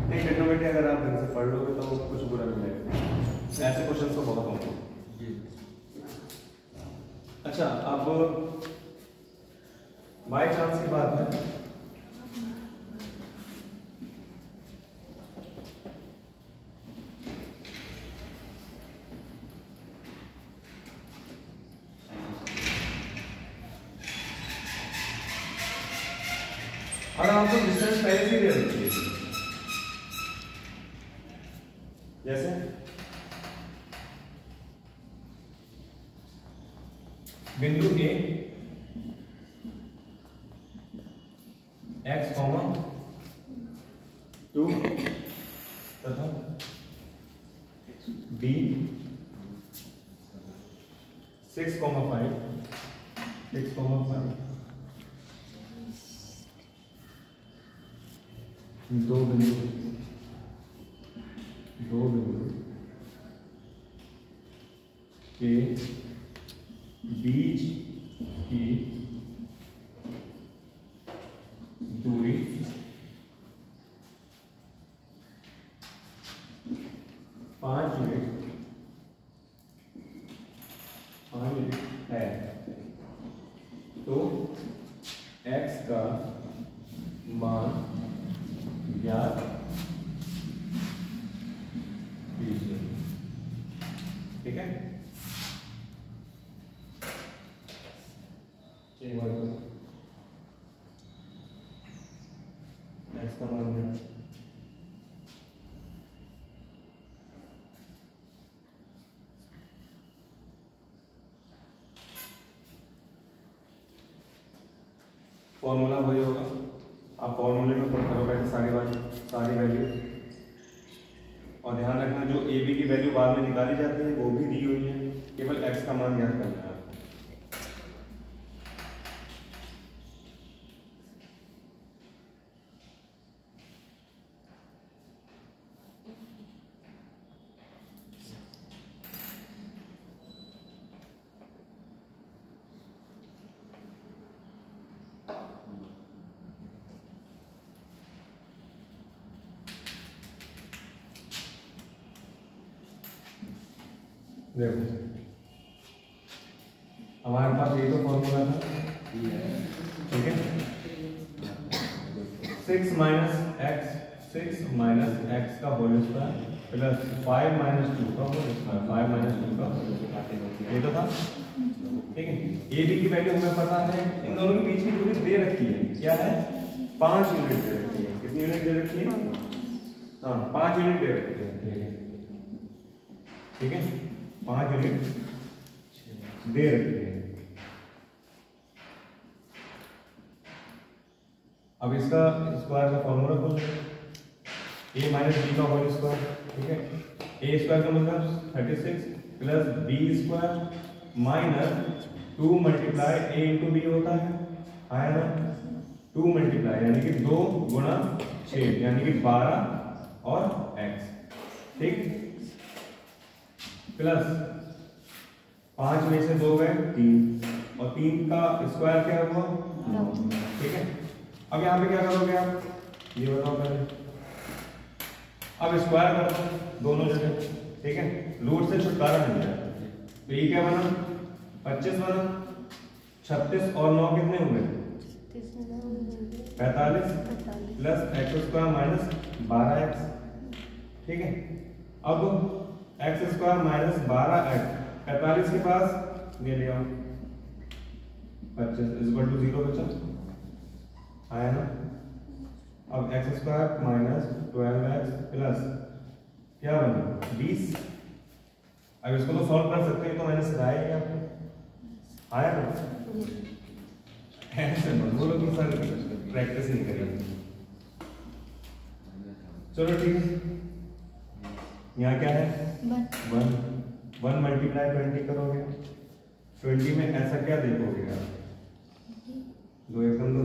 नहीं, टेक्नोमेट्री अगर आप ढंग से पढ़ लोगे तो कुछ बुरा नहीं लगेगा, ऐसे क्वेश्चन तो बहुत होंगे। अच्छा, अब बाय चांस की बात है, और आपको डिस्टेंस पहले से दे रखी है, जैसे बिंदु ए x, 2 तथा b 6, 5 दो बिंदु के बीच की दूरी 5 यूनिट है, तो x का मान ज्ञात कीजिए। ठीक है, एक बार x का मान ज्ञात, फॉर्मूला वही होगा, आप फॉर्मूले में पुट करोगे सारी वैल्यू, और ध्यान रखना जो ए बी की वैल्यू बाद में निकाली जाती है वो भी दी हुई है, केवल एक्स का मान ज्ञात करना है। देखो हमारे पास ये तो फॉर्मूला था, ठीक है, 6 माइनस एक्स का होल स्क्वायर प्लस 5 माइनस 2 का होल स्क्वायर, 5 माइनस 2 का होल स्क्वायर, ये तो था। ठीक है, ए बी की वैल्यू हमें पता है, इन दोनों के बीच की दूरी दे रखी है, क्या है 5 यूनिट दे रखी है, कितनी यूनिट दे रखी है, हाँ 5 यूनिट दे रखी है। ठीक है, 5 यूनिट दे रखी है। अब इसका स्क्वायर का फॉर्मूला बोल a माइनस बी का होल स्क्वायर, ठीक है, a स्क्वायर का मतलब 36 plus B square minus 2 multiply a into B होता है, आया ना, 2 मल्टीप्लाई यानी कि 2 गुणा 6 यानी कि 12 और x, ठीक, प्लस 5 में से 2 गए 3, और 3 का स्क्वायर क्या हुआ 9। ठीक है, अब यहाँ पे क्या करोगे आप, ये बताओ पहले, अब स्क्वायर कर दो दोनों जगह, ठीक है, रूट से छुटकारा मिल जाए, तो ये क्या बना 25 बना, 36 और 9 कितने हुए 45 plus x square minus 12x। ठीक है, अब एक्स स्क्वायर माइनस 12x 45 के पास ये ले आओ, 25 इक्वल टू 0 बचा, आया ना। अब x square minus 12x plus क्या बना 20। अब इसको तो सॉल्व कर सकते हैं, तो मैंने सिखाया ही आपको, आया ना। ऐसे मत बोलो कि सर प्रैक्टिस नहीं करेंगे। चलो ठीक है, यहाँ क्या है 1 मल्टीप्लाई 20 करोगे, 20 में ऐसा क्या देखोगे आप, 2 एकम 2,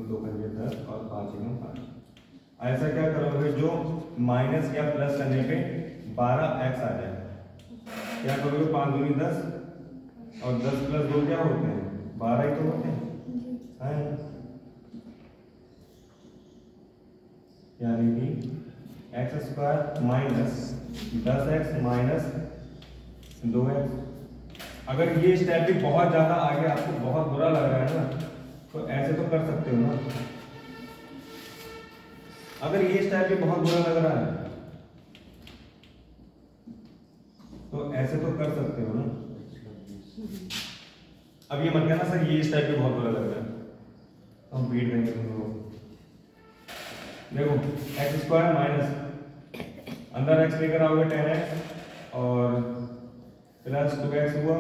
2 पंजे 10 और 5 एकम 5। ऐसा क्या करोगे जो माइनस या प्लस करने पे 12x आ जाए, क्या करोगे 5 दूनी 10 और 10 प्लस 2 क्या होते हैं 12 ही तो होते हैं। यानी कि x square minus 10x minus 2x। अगर ये स्टेप भी बहुत ज्यादा आगे आपको बहुत बुरा लग रहा है ना, तो ऐसे तो कर सकते हो ना। अगर ये स्टेप भी बहुत बुरा लग रहा है तो ऐसे तो कर सकते हो ना। अब ये मत कहना सर ये स्टेप भी बहुत बुरा लग रहा है, हम बीट देंगे तुम लोग। देखो एक्स स्क्वायर माइनस अंदर एक्स लेकर आओगे 10x और प्लस 2x हुआ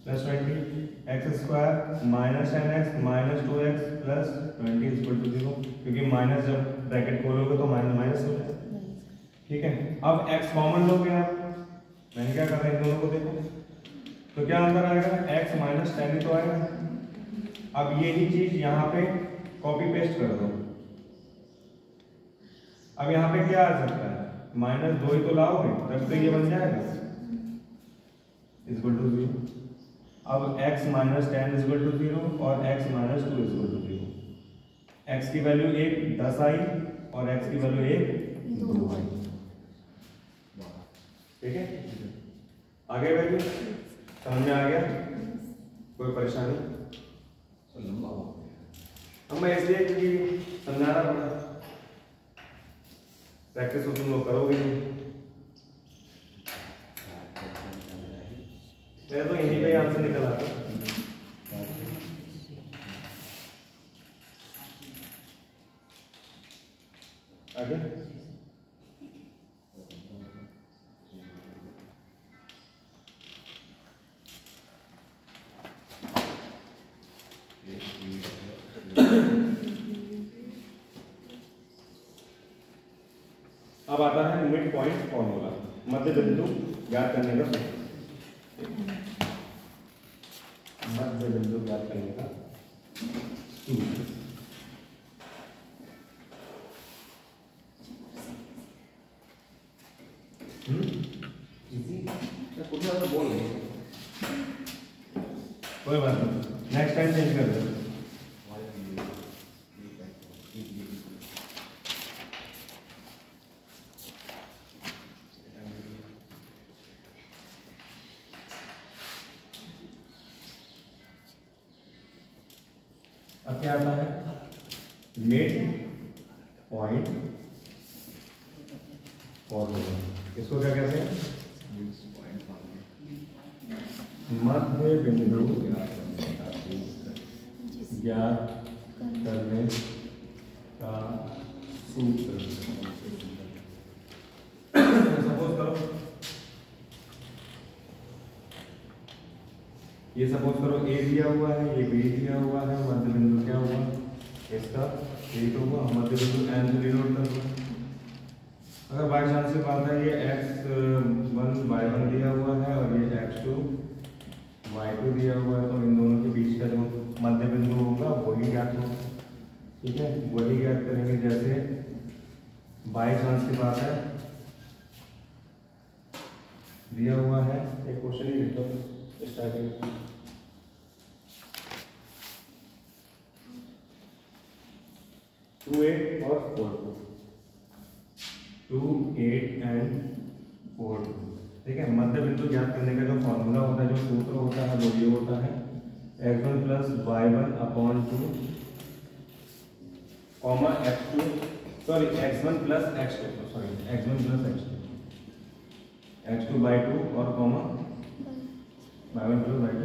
plus 20 x square minus 10x minus 2x plus 20 equal to 0, क्योंकि माइनस जब ब्रैकेट खोलोगे तो माइनस माइनस हो जाए। ठीक है, अब x कॉमन लोगे आप, मैंने क्या करा इन दोनों को देखो तो क्या अंदर आएगा x माइनस 10 ही तो आएगा। अब यही चीज यहाँ पे कॉपी पेस्ट कर दो। अब यहाँ पे क्या आ सकता है माइनस 2 ही तो लाओगे तब तो ये बन जाएगा इक्वल टू 0। अब x माइनस 10 इक्वल टू 0 और x minus 2 equal to 0। x की वैल्यू 1 10 आई और x की वैल्यू 1 2 आई। ठीक है, आगे वैल्यू समझ में आ गया, कोई परेशानी? लंबा हो गया। अब मैं इसलिए क्योंकि समझाना पड़ा, प्रैक्टिस तो तुम लोग करोगे नहीं। मैं तो यहीं पे आंसर निकल आता। आगे अब आता है मिड पॉइंट फॉर्मूला, मध्य बिंदु ज्ञात करने का सूत्र। मध्य बिंदु ज्ञात करने का सूत्र। बोल रहे कोई बात नहीं, नेक्स्ट टाइम चेंज कर दो। अब क्या आता है मिड पॉइंट फॉर्मूला, इसको क्या कहते हैं मध्य बिंदु ज्ञात करने का सूत्र। सपोज करो ये सपोज करो ए दिया हुआ है, ये बी दिया हुआ है, मध्य बिंदु क्या हुआ इसका ए तो हुआ, मध्य बिंदु एन से डिनोट कर दो। अगर बाई चांस की बात है ये x1 y1 दिया हुआ है और ये x2 y2 दिया हुआ है, तो इन दोनों के बीच का जो मध्य बिंदु होगा वही ज्ञात होगा। ठीक है, वही ज्ञात करेंगे। जैसे बाई चांस की बात है दिया हुआ है, एक क्वेश्चन ही लिख दो स्टार्टिंग 2 8 और 4 2 8 एंड 4। ठीक है, मध्य बिंदु ज्ञात करने का जो फॉर्मूला होता है, जो सूत्र होता है वो ये होता है x1 plus y1 upon 2 comma x2 sorry x1 plus x2 sorry x1 plus x2 by 2 और कॉमा y1 प्लस y2।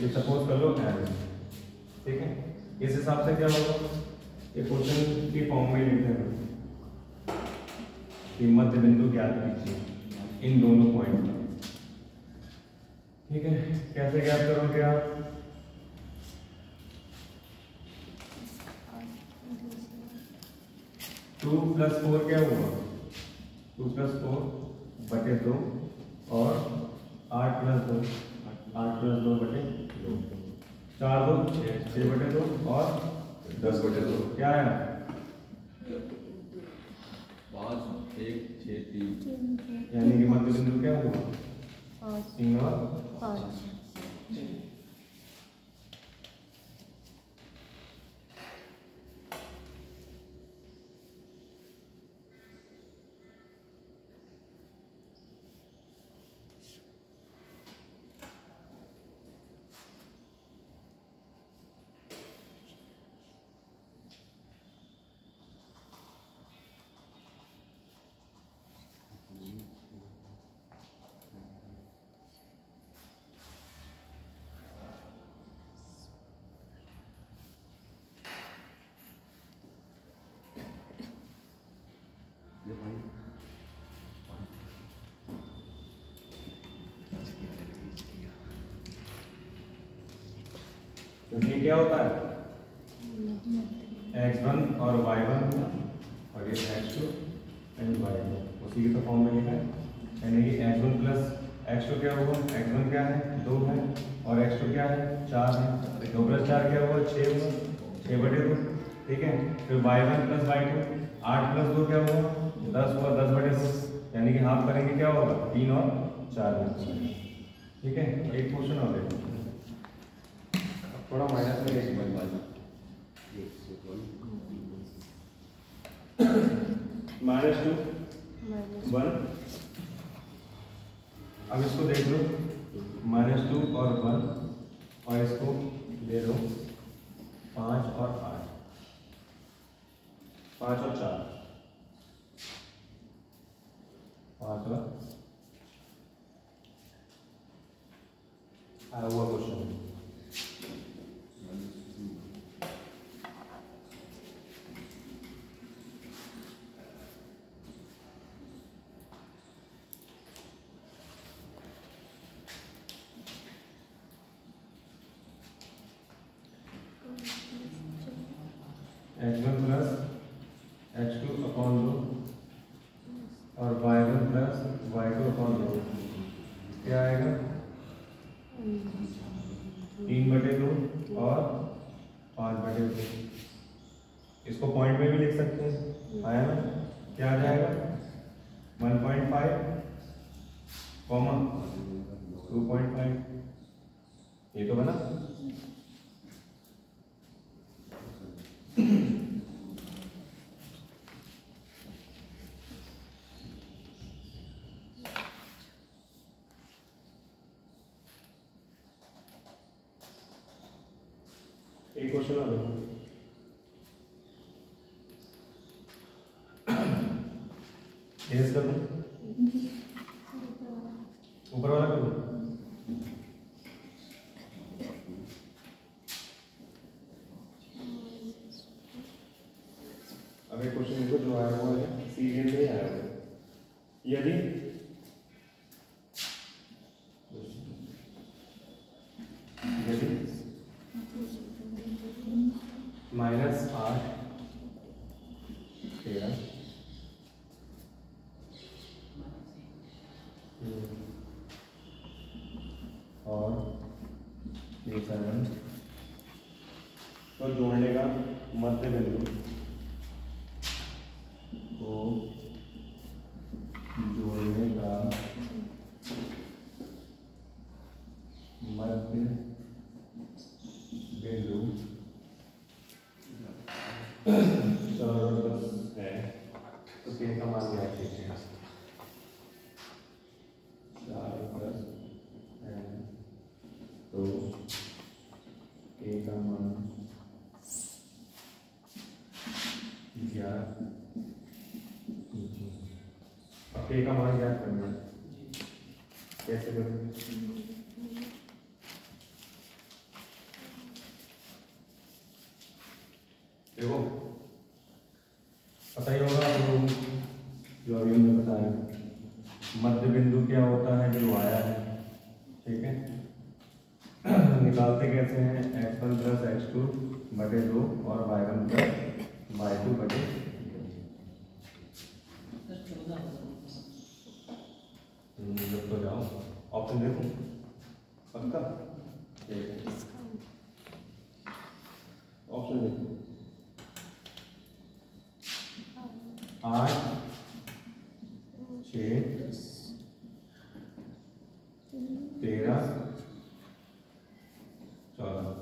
ये सपोज कर लो n। ठीक है, इस हिसाब से क्या होगा ये क्वेश्चन की फॉर्म में लिखते हैं कि मध्य बिंदु ज्ञात कीजिए इन दोनों पॉइंट पर। ठीक है, कैसे ज्ञात करोगे आप? टू प्लस 4 क्या हुआ 2 प्लस 4 बटे 2 और 8 प्लस 2 बटे 2। 4 2 6/2 और 10/2 क्या है 5 1 6 3 यानी कि मध्य बिंदु क्या होगा 3 और 5। तो ये क्या होता है x1 और y1 और ये x2 एंड y2 उसी के तो फॉर्म में लिखा है यानी कि x1 प्लस x2 क्या होगा x1 क्या है 2 है और x2 क्या है 4 है 2 प्लस 4 क्या होगा 6 होगा 6/2 ठीक है फिर y1 प्लस y2 8 प्लस 2 क्या होगा 10 हुआ 10/2 यानी कि हाफ करेंगे क्या होगा 3 और 4 में ठीक है एक क्वेश्चन और देखो थोड़ा माइनस में एक -2 1 अब इसको देख लो -2 और 1 और इसको ले लो 5 और 8 5 और 4 5 और आया हुआ question x1 plus x2 upon 2 और y1 प्लस y2 अपॉन 2 क्या आएगा 3/2 और 5/2 इसको पॉइंट में भी लिख सकते हैं आया ना क्या आ जाएगा 1.5 कॉमा 2.5 ये तो बना एक क्वेश्चन और कर दूं ऊपर वाला कर दूं अब एक क्वेश्चन देखो जो आया हुआ है सीरियल में आया हुआ है यदि -8 13 और 7 तो जोड़ने का मध्य बिंदु को जोड़ने का मध्य बिंदु 10 है तो के का मान क्या है 4 है तो के का मान 11 अब के का मान ज्ञात करना है कैसे करेंगे देखो पता ही होगा आप लोगों को जो अभी हमने बताया मध्य बिंदु क्या होता है जो आया है ठीक है निकालते कैसे हैं x1 प्लस x2/2 और y1 प्लस y2/2 तो जाओ ऑप्शन देखो पक्का ठीक है ऑप्शन देखो 8 6 13 14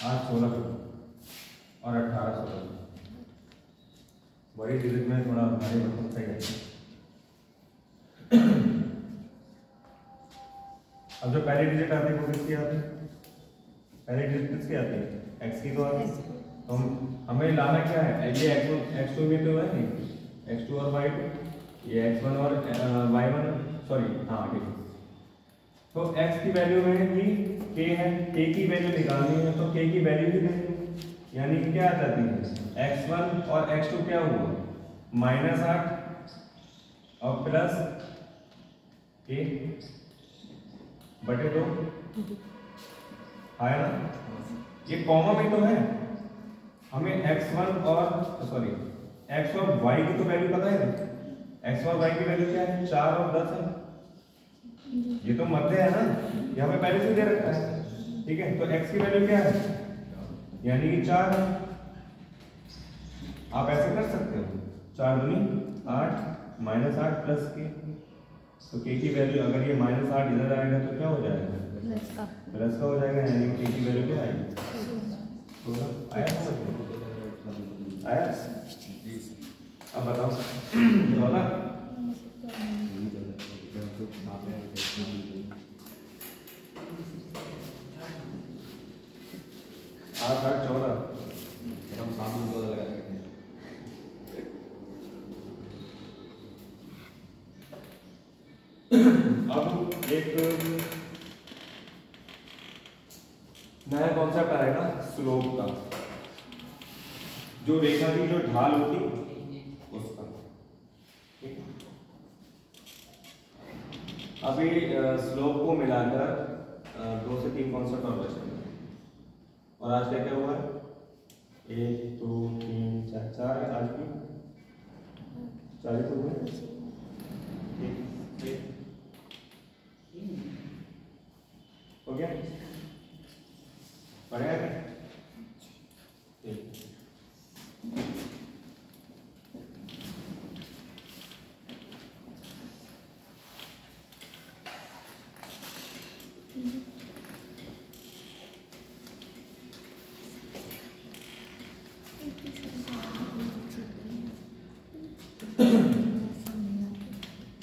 8 16 और 18 16 वही डिजिट में थोड़ा भारी मतलब सही है। अब जो पहली डिजिट आती है वो किसकी आती है? पहली डिजिट किसकी आती है? x की तो आती है। तो हमें लाना क्या है? ये x2 में तो है नहीं, x2 और y2, ये x1 और y1, सॉरी हाँ ठीक है। तो x की वैल्यू में ही k है, k की वैल्यू निकालनी है तो k की वैल्यू ही देनी है, यानी कि क्या आ जाती है x1 और x2 क्या हुआ -8 और प्लस k बटे 2 आया ना। ये कॉमा भी तो है, हमें x1 और सॉरी x और y की तो वैल्यू पता है, x और y की वैल्यू क्या है 4 और 10 है, ये तो मध्य है ना, ये हमें पहले से दे रखा है, ठीक है। तो x की वैल्यू क्या है यानी कि 4 है। आप ऐसे कर सकते हो 4 दूनी 8 -8 प्लस k, तो k की वैल्यू अगर ये -8 इधर आएगा तो क्या हो जाएगा प्लस का हो जाएगा, यानी कि k की वैल्यू क्या आएगी 16। आया समझ में? आया? अब बताओ बोला 8 8 14 हम सामने को लगा सकते हैं। अब एक नया कॉन्सेप्ट आएगा स्लोप का, जो रेखा की जो ढाल होती उसका, ठीक है। अभी स्लोप को मिलाकर 2 से 3 कॉन्सेप्ट और बचेंगे, और आज क्या क्या हुआ है 1 2 3 4 4 आज की 4 तो हुए, ठीक हो गया पढ़ेगा क्या? ठीक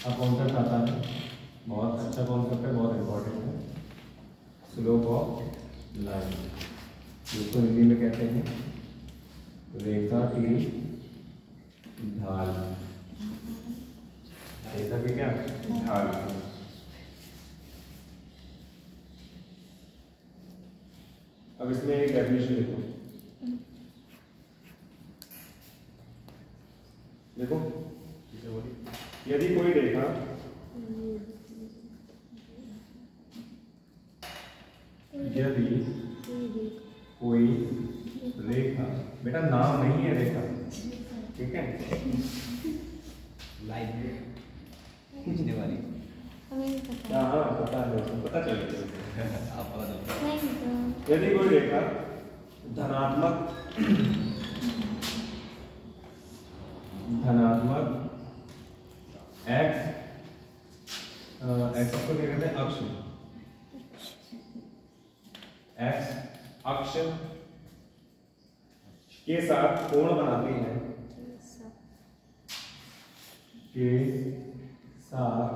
अब कॉन्सेप्ट आता है, बहुत अच्छा कॉन्सेप्ट है, बहुत इम्पोर्टेंट है, स्लोप ऑफ लाइन, जिसको हिंदी में कहते हैं रेखा की ढाल। रेखा की क्या ढाल। अब इसमें एक डेफिनेशन लिखो, देखो यदि कोई रेखा कोई रेखा, बेटा नाम नहीं है रेखा, ठीक है, लाइन खींचने वाली। हाँ पता है, पता चलेगा आप बता दो। यदि कोई रेखा धनात्मक x को क्या कहते हैं अक्ष, x अक्ष के साथ कोण बनाती है, के साथ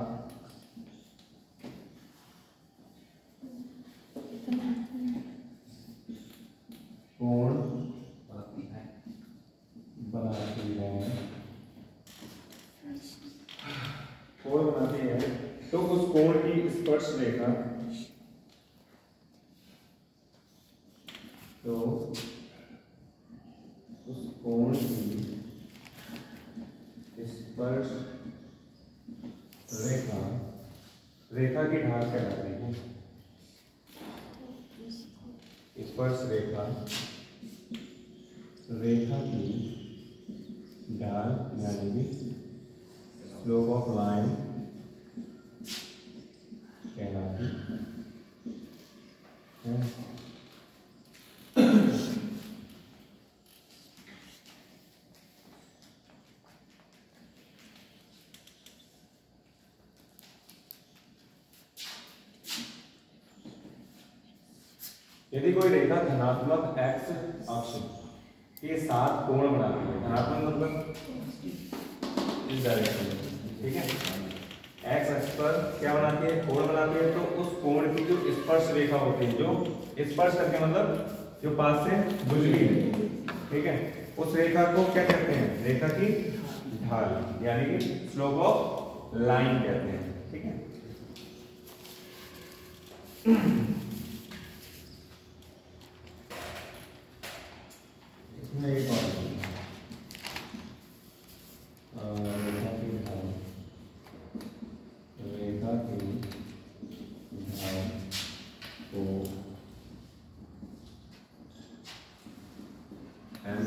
कोण बनाती है, कोण बनाती है, तो उस कोण की स्पर्श रेखा, तो उस कोण की स्पर्श रेखा रेखा की ढाल कहलाती है। स्पर्श रेखा रेखा की ढाल यानी कि स्लोप ऑफ लाइन यदि कोई रेखा धनात्मक एक्स अक्ष के साथ कोण बनाती है, धनात्मक मतलब इस डायरेक्शन में, ठीक है, एक्स अक्ष पर क्या बनाती है, कोण बनाती है, तो उस कोण की जो स्पर्श रेखा होती है, जो स्पर्श करके मतलब जो पास से गुजरी है, ठीक है, उस रेखा को क्या कहते हैं, रेखा की ढाल यानी कि स्लोप ऑफ लाइन कहते हैं, ठीक है। इसमें एक और रेखा की ढाल को एम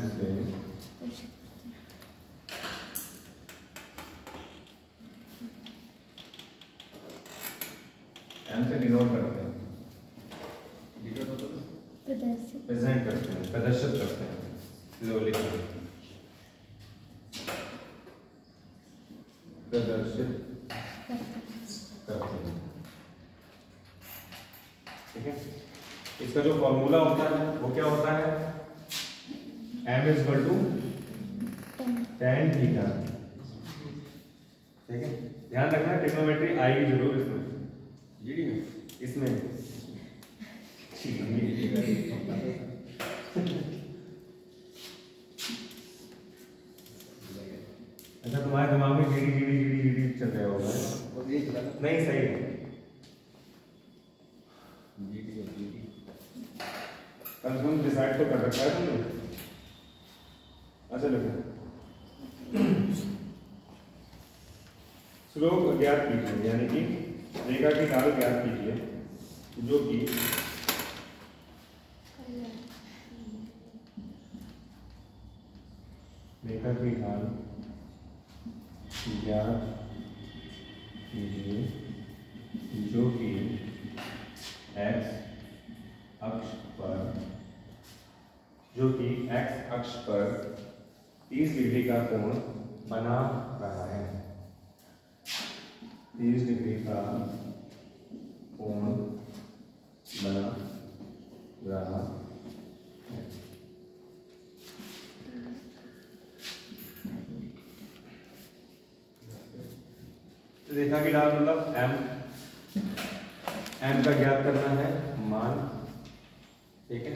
से डिनोट करते हैं, प्रेजेंट करते हैं, प्रदर्शित करते हैं, स्लोली प्रदर्शित करते हैं, ठीक है। इसका जो फॉर्मूला होता है वो क्या होता है, m is equal to tan theta, ठीक है। ध्यान रखना ट्रिग्नोमेट्री आएगी जरूर इसमें अच्छा, तुम्हारे दिमाग में जीडी जीडी जीडी जीडी चल रहा होगा, नहीं सही है, तुम डिसाइड तो कर रखा है तुमने। अच्छा लगे स्लोप ज्ञात कीजिए, यानी कि रेखा की ढाल ज्ञात कीजिए जो कि रेखा की ढाल ज्ञात कीजिए जो कि x अक्ष पर 30 डिग्री का कोण बना रहा है, 30 डिग्री का कोण बना रहा है। रेखा की ढाल मतलब m का ज्ञात करना है मान, ठीक है।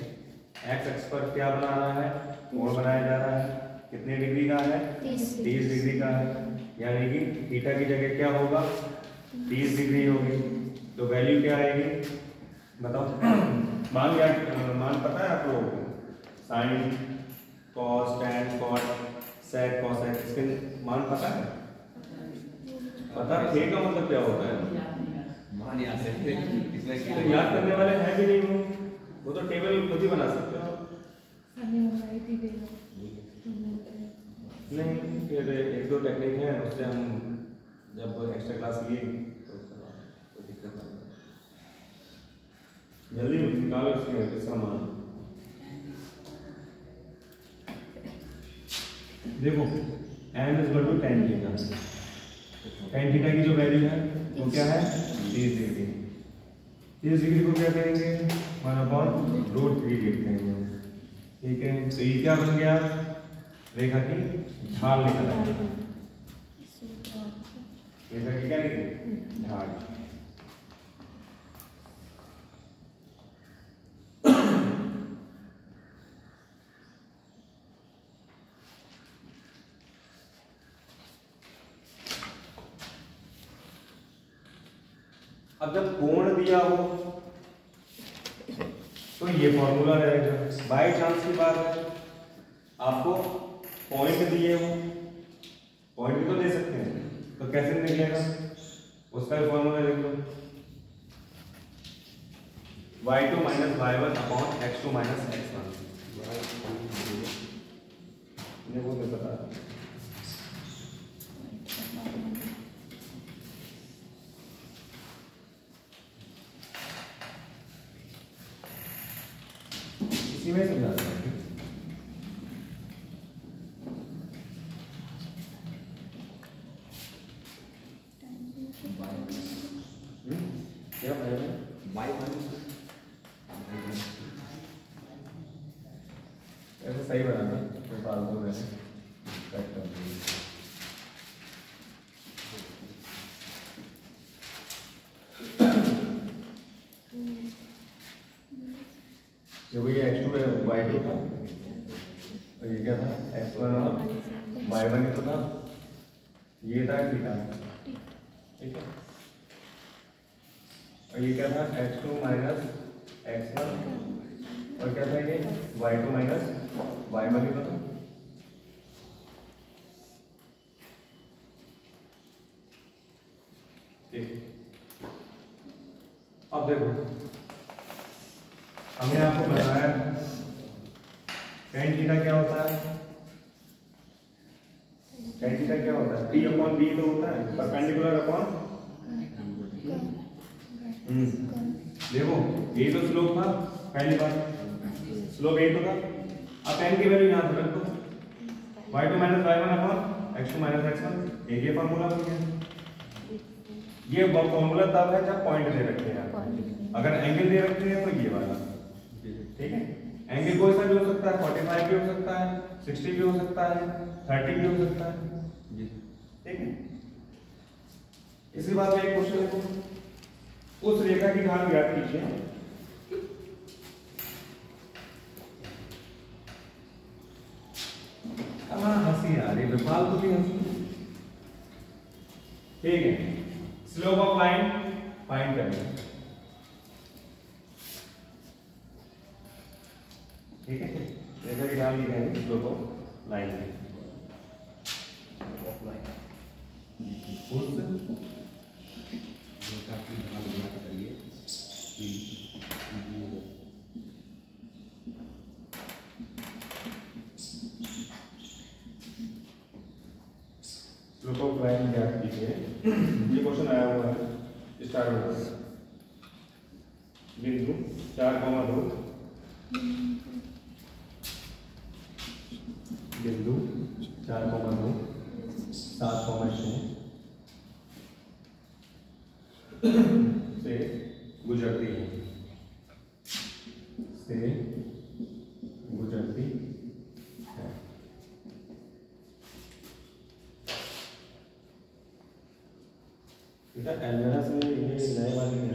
एक्स अक्ष पर क्या बना रहा है, कोण बनाया जा रहा है, कितने डिग्री का है, 30 डिग्री का है, यानी कि थीटा की जगह क्या होगा, 30 डिग्री होगी, तो वैल्यू क्या आएगी बताओ। मान पता है आप लोगों को, sine cos tan cot sec cosec, इसके मान पता है, पता थे का मतलब क्या होता है, मान याद से इसमें याद करने वाले हैं भी नहीं वो तो टेबल खुद ही बना सकते हो। नहीं, फिर एक दो टेक्निक है, उससे हम जब एक्स्ट्रा क्लास लिए तो कोई दिक्कत नहीं, जल्दी निकालो इसका मान। देखो m is equal to tan theta, tan theta की जो वैल्यू है वो क्या है, 30 डिग्री, 30 डिग्री को क्या करेंगे 1/√3 लिखते हैं, ठीक है। तो ये क्या बन गया, रेखा की ढाल निकल आई, रेखा की क्या निकली, ढाल। अब जब कोण दिया हो तो ये फॉर्मूला रहेगा, बाई चांस की बात है आपको पॉइंट दिए हो, पॉइंट भी तो दे सकते हैं, तो कैसे निकलेगा, उसका भी फॉर्मूला लिख लो, y2 minus y1 upon x2 minus x1, वो मैं बता रहा हूं। इसी में समझाता हूँ, क्या y1 फालतू में कट कर दी। जो ये x2 है y2 था और ये क्या था x1 और y1 तो था, ये था थीटा, ठीक है। और ये क्या था x2 माइनस x1 और क्या था ये y2 माइनस y1 तो था। अब देखो हमने आपको बताया tan थीटा क्या होता है, tan थीटा क्या होता है, p अपॉन b तो होता है परपेंडिकुलर अपॉन, देखो ये तो स्लोप था पहली बार, स्लोप ये तो था। अब tan की वैल्यू यहाँ पे रख दो, y2 minus y1 upon x2 minus x1, एक ये फार्मूला बन गया। ये फॉर्मूला तब है जब पॉइंट दे रखे हैं, अगर एंगल दे रखे हैं तो ये वाला, ठीक है। एंगल कोई सा भी हो सकता है, 45 भी हो सकता है, 60 भी हो सकता है, 30 भी हो सकता है, ठीक है। इसी बात में एक क्वेश्चन देखो, उस रेखा की ढाल ज्ञात कीजिए। हंसी आ रही है, फालतू की हंसी, ठीक है। स्लोप ऑफ लाइन फाइंड करेंगे, ठीक है। रेखा की ढाल लिखेंगे slope of line slope of line ज्ञात कीजिए। ये क्वेश्चन आया हुआ है, स्टार्ट होता है बिंदु 4,2 बिंदु 4,2 7,6 से गुजरती है, से गुजरती है। कैमरा से ये नए वाले में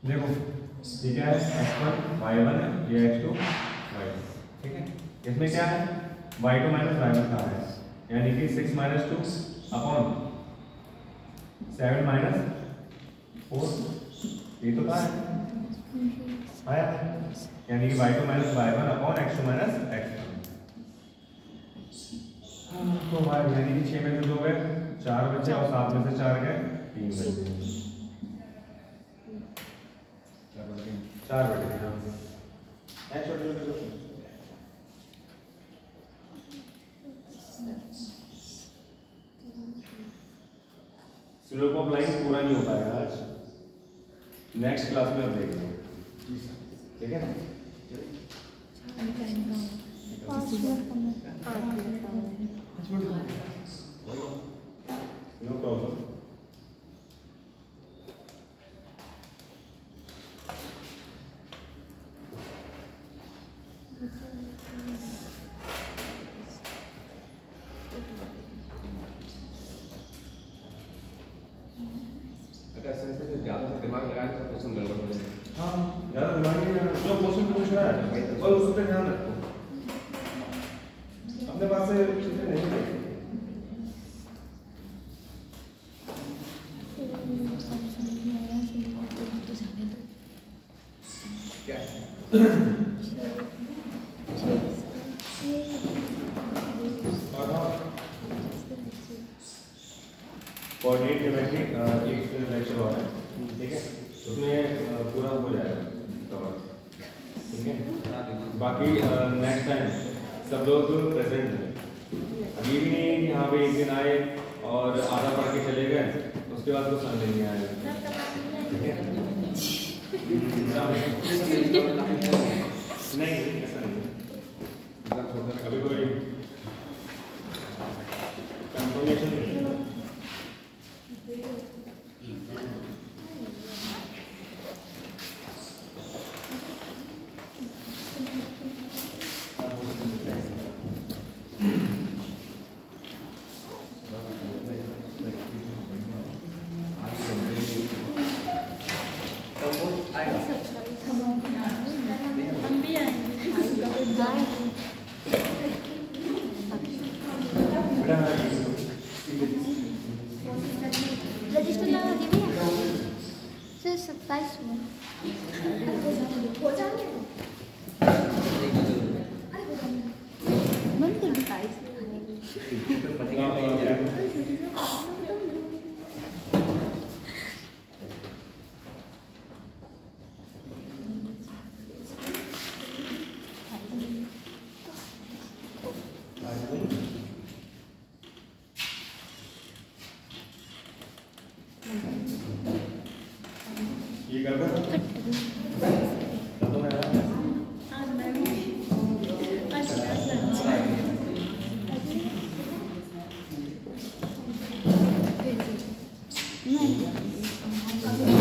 देखो ठीक है, x1 y1 है, ये x2 y2, ठीक है। इसमें क्या है y2 माइनस y1 का है, यानी कि 6 माइनस 2 अपॉन 7 माइनस 4, ये तो था आया, यानी कि y2 minus y1 upon x2 minus x1। तो हमारे यानी कि 6 में से 2 गए, 4 बचे और 7 में से 4 गए, 3 बचे, 4 बचे। स्लोप ऑफ लाइन पूरा नहीं हो पाएगा आज, नेक्स्ट क्लास में हम देखेंगे, ठीक है। No problem. दिमाग लगाए तो क्वेश्चन गड़बड़ हो जाएगा। हाँ ज़्यादा दिमाग नहीं लगाना, जो क्वेश्चन पूछ रहा है बस उस पर ध्यान रखो, अपने पास से चीजें नहीं देखो। कोऑर्डिनेट ज्योमेट्री एक लेक्चर और है, ठीक है, उसमें पूरा हो जाएगा कवर, ठीक है। बाकी नेक्स्ट टाइम सब लोग प्रेजेंट हैं, अभी भी नहीं कि हाँ भाई एक दिन आए और आधा पढ़ के चले गए, उसके बाद कुछ समझ नहीं आएगा, ठीक है। नहीं ऐसा नहीं, अभी कोई कंफर्मेशन नहीं है। रजिस्टर लगा दी भैया फिर 27 में बंद कर दो ये कर दो तो मैं आज मैं भी आज नहीं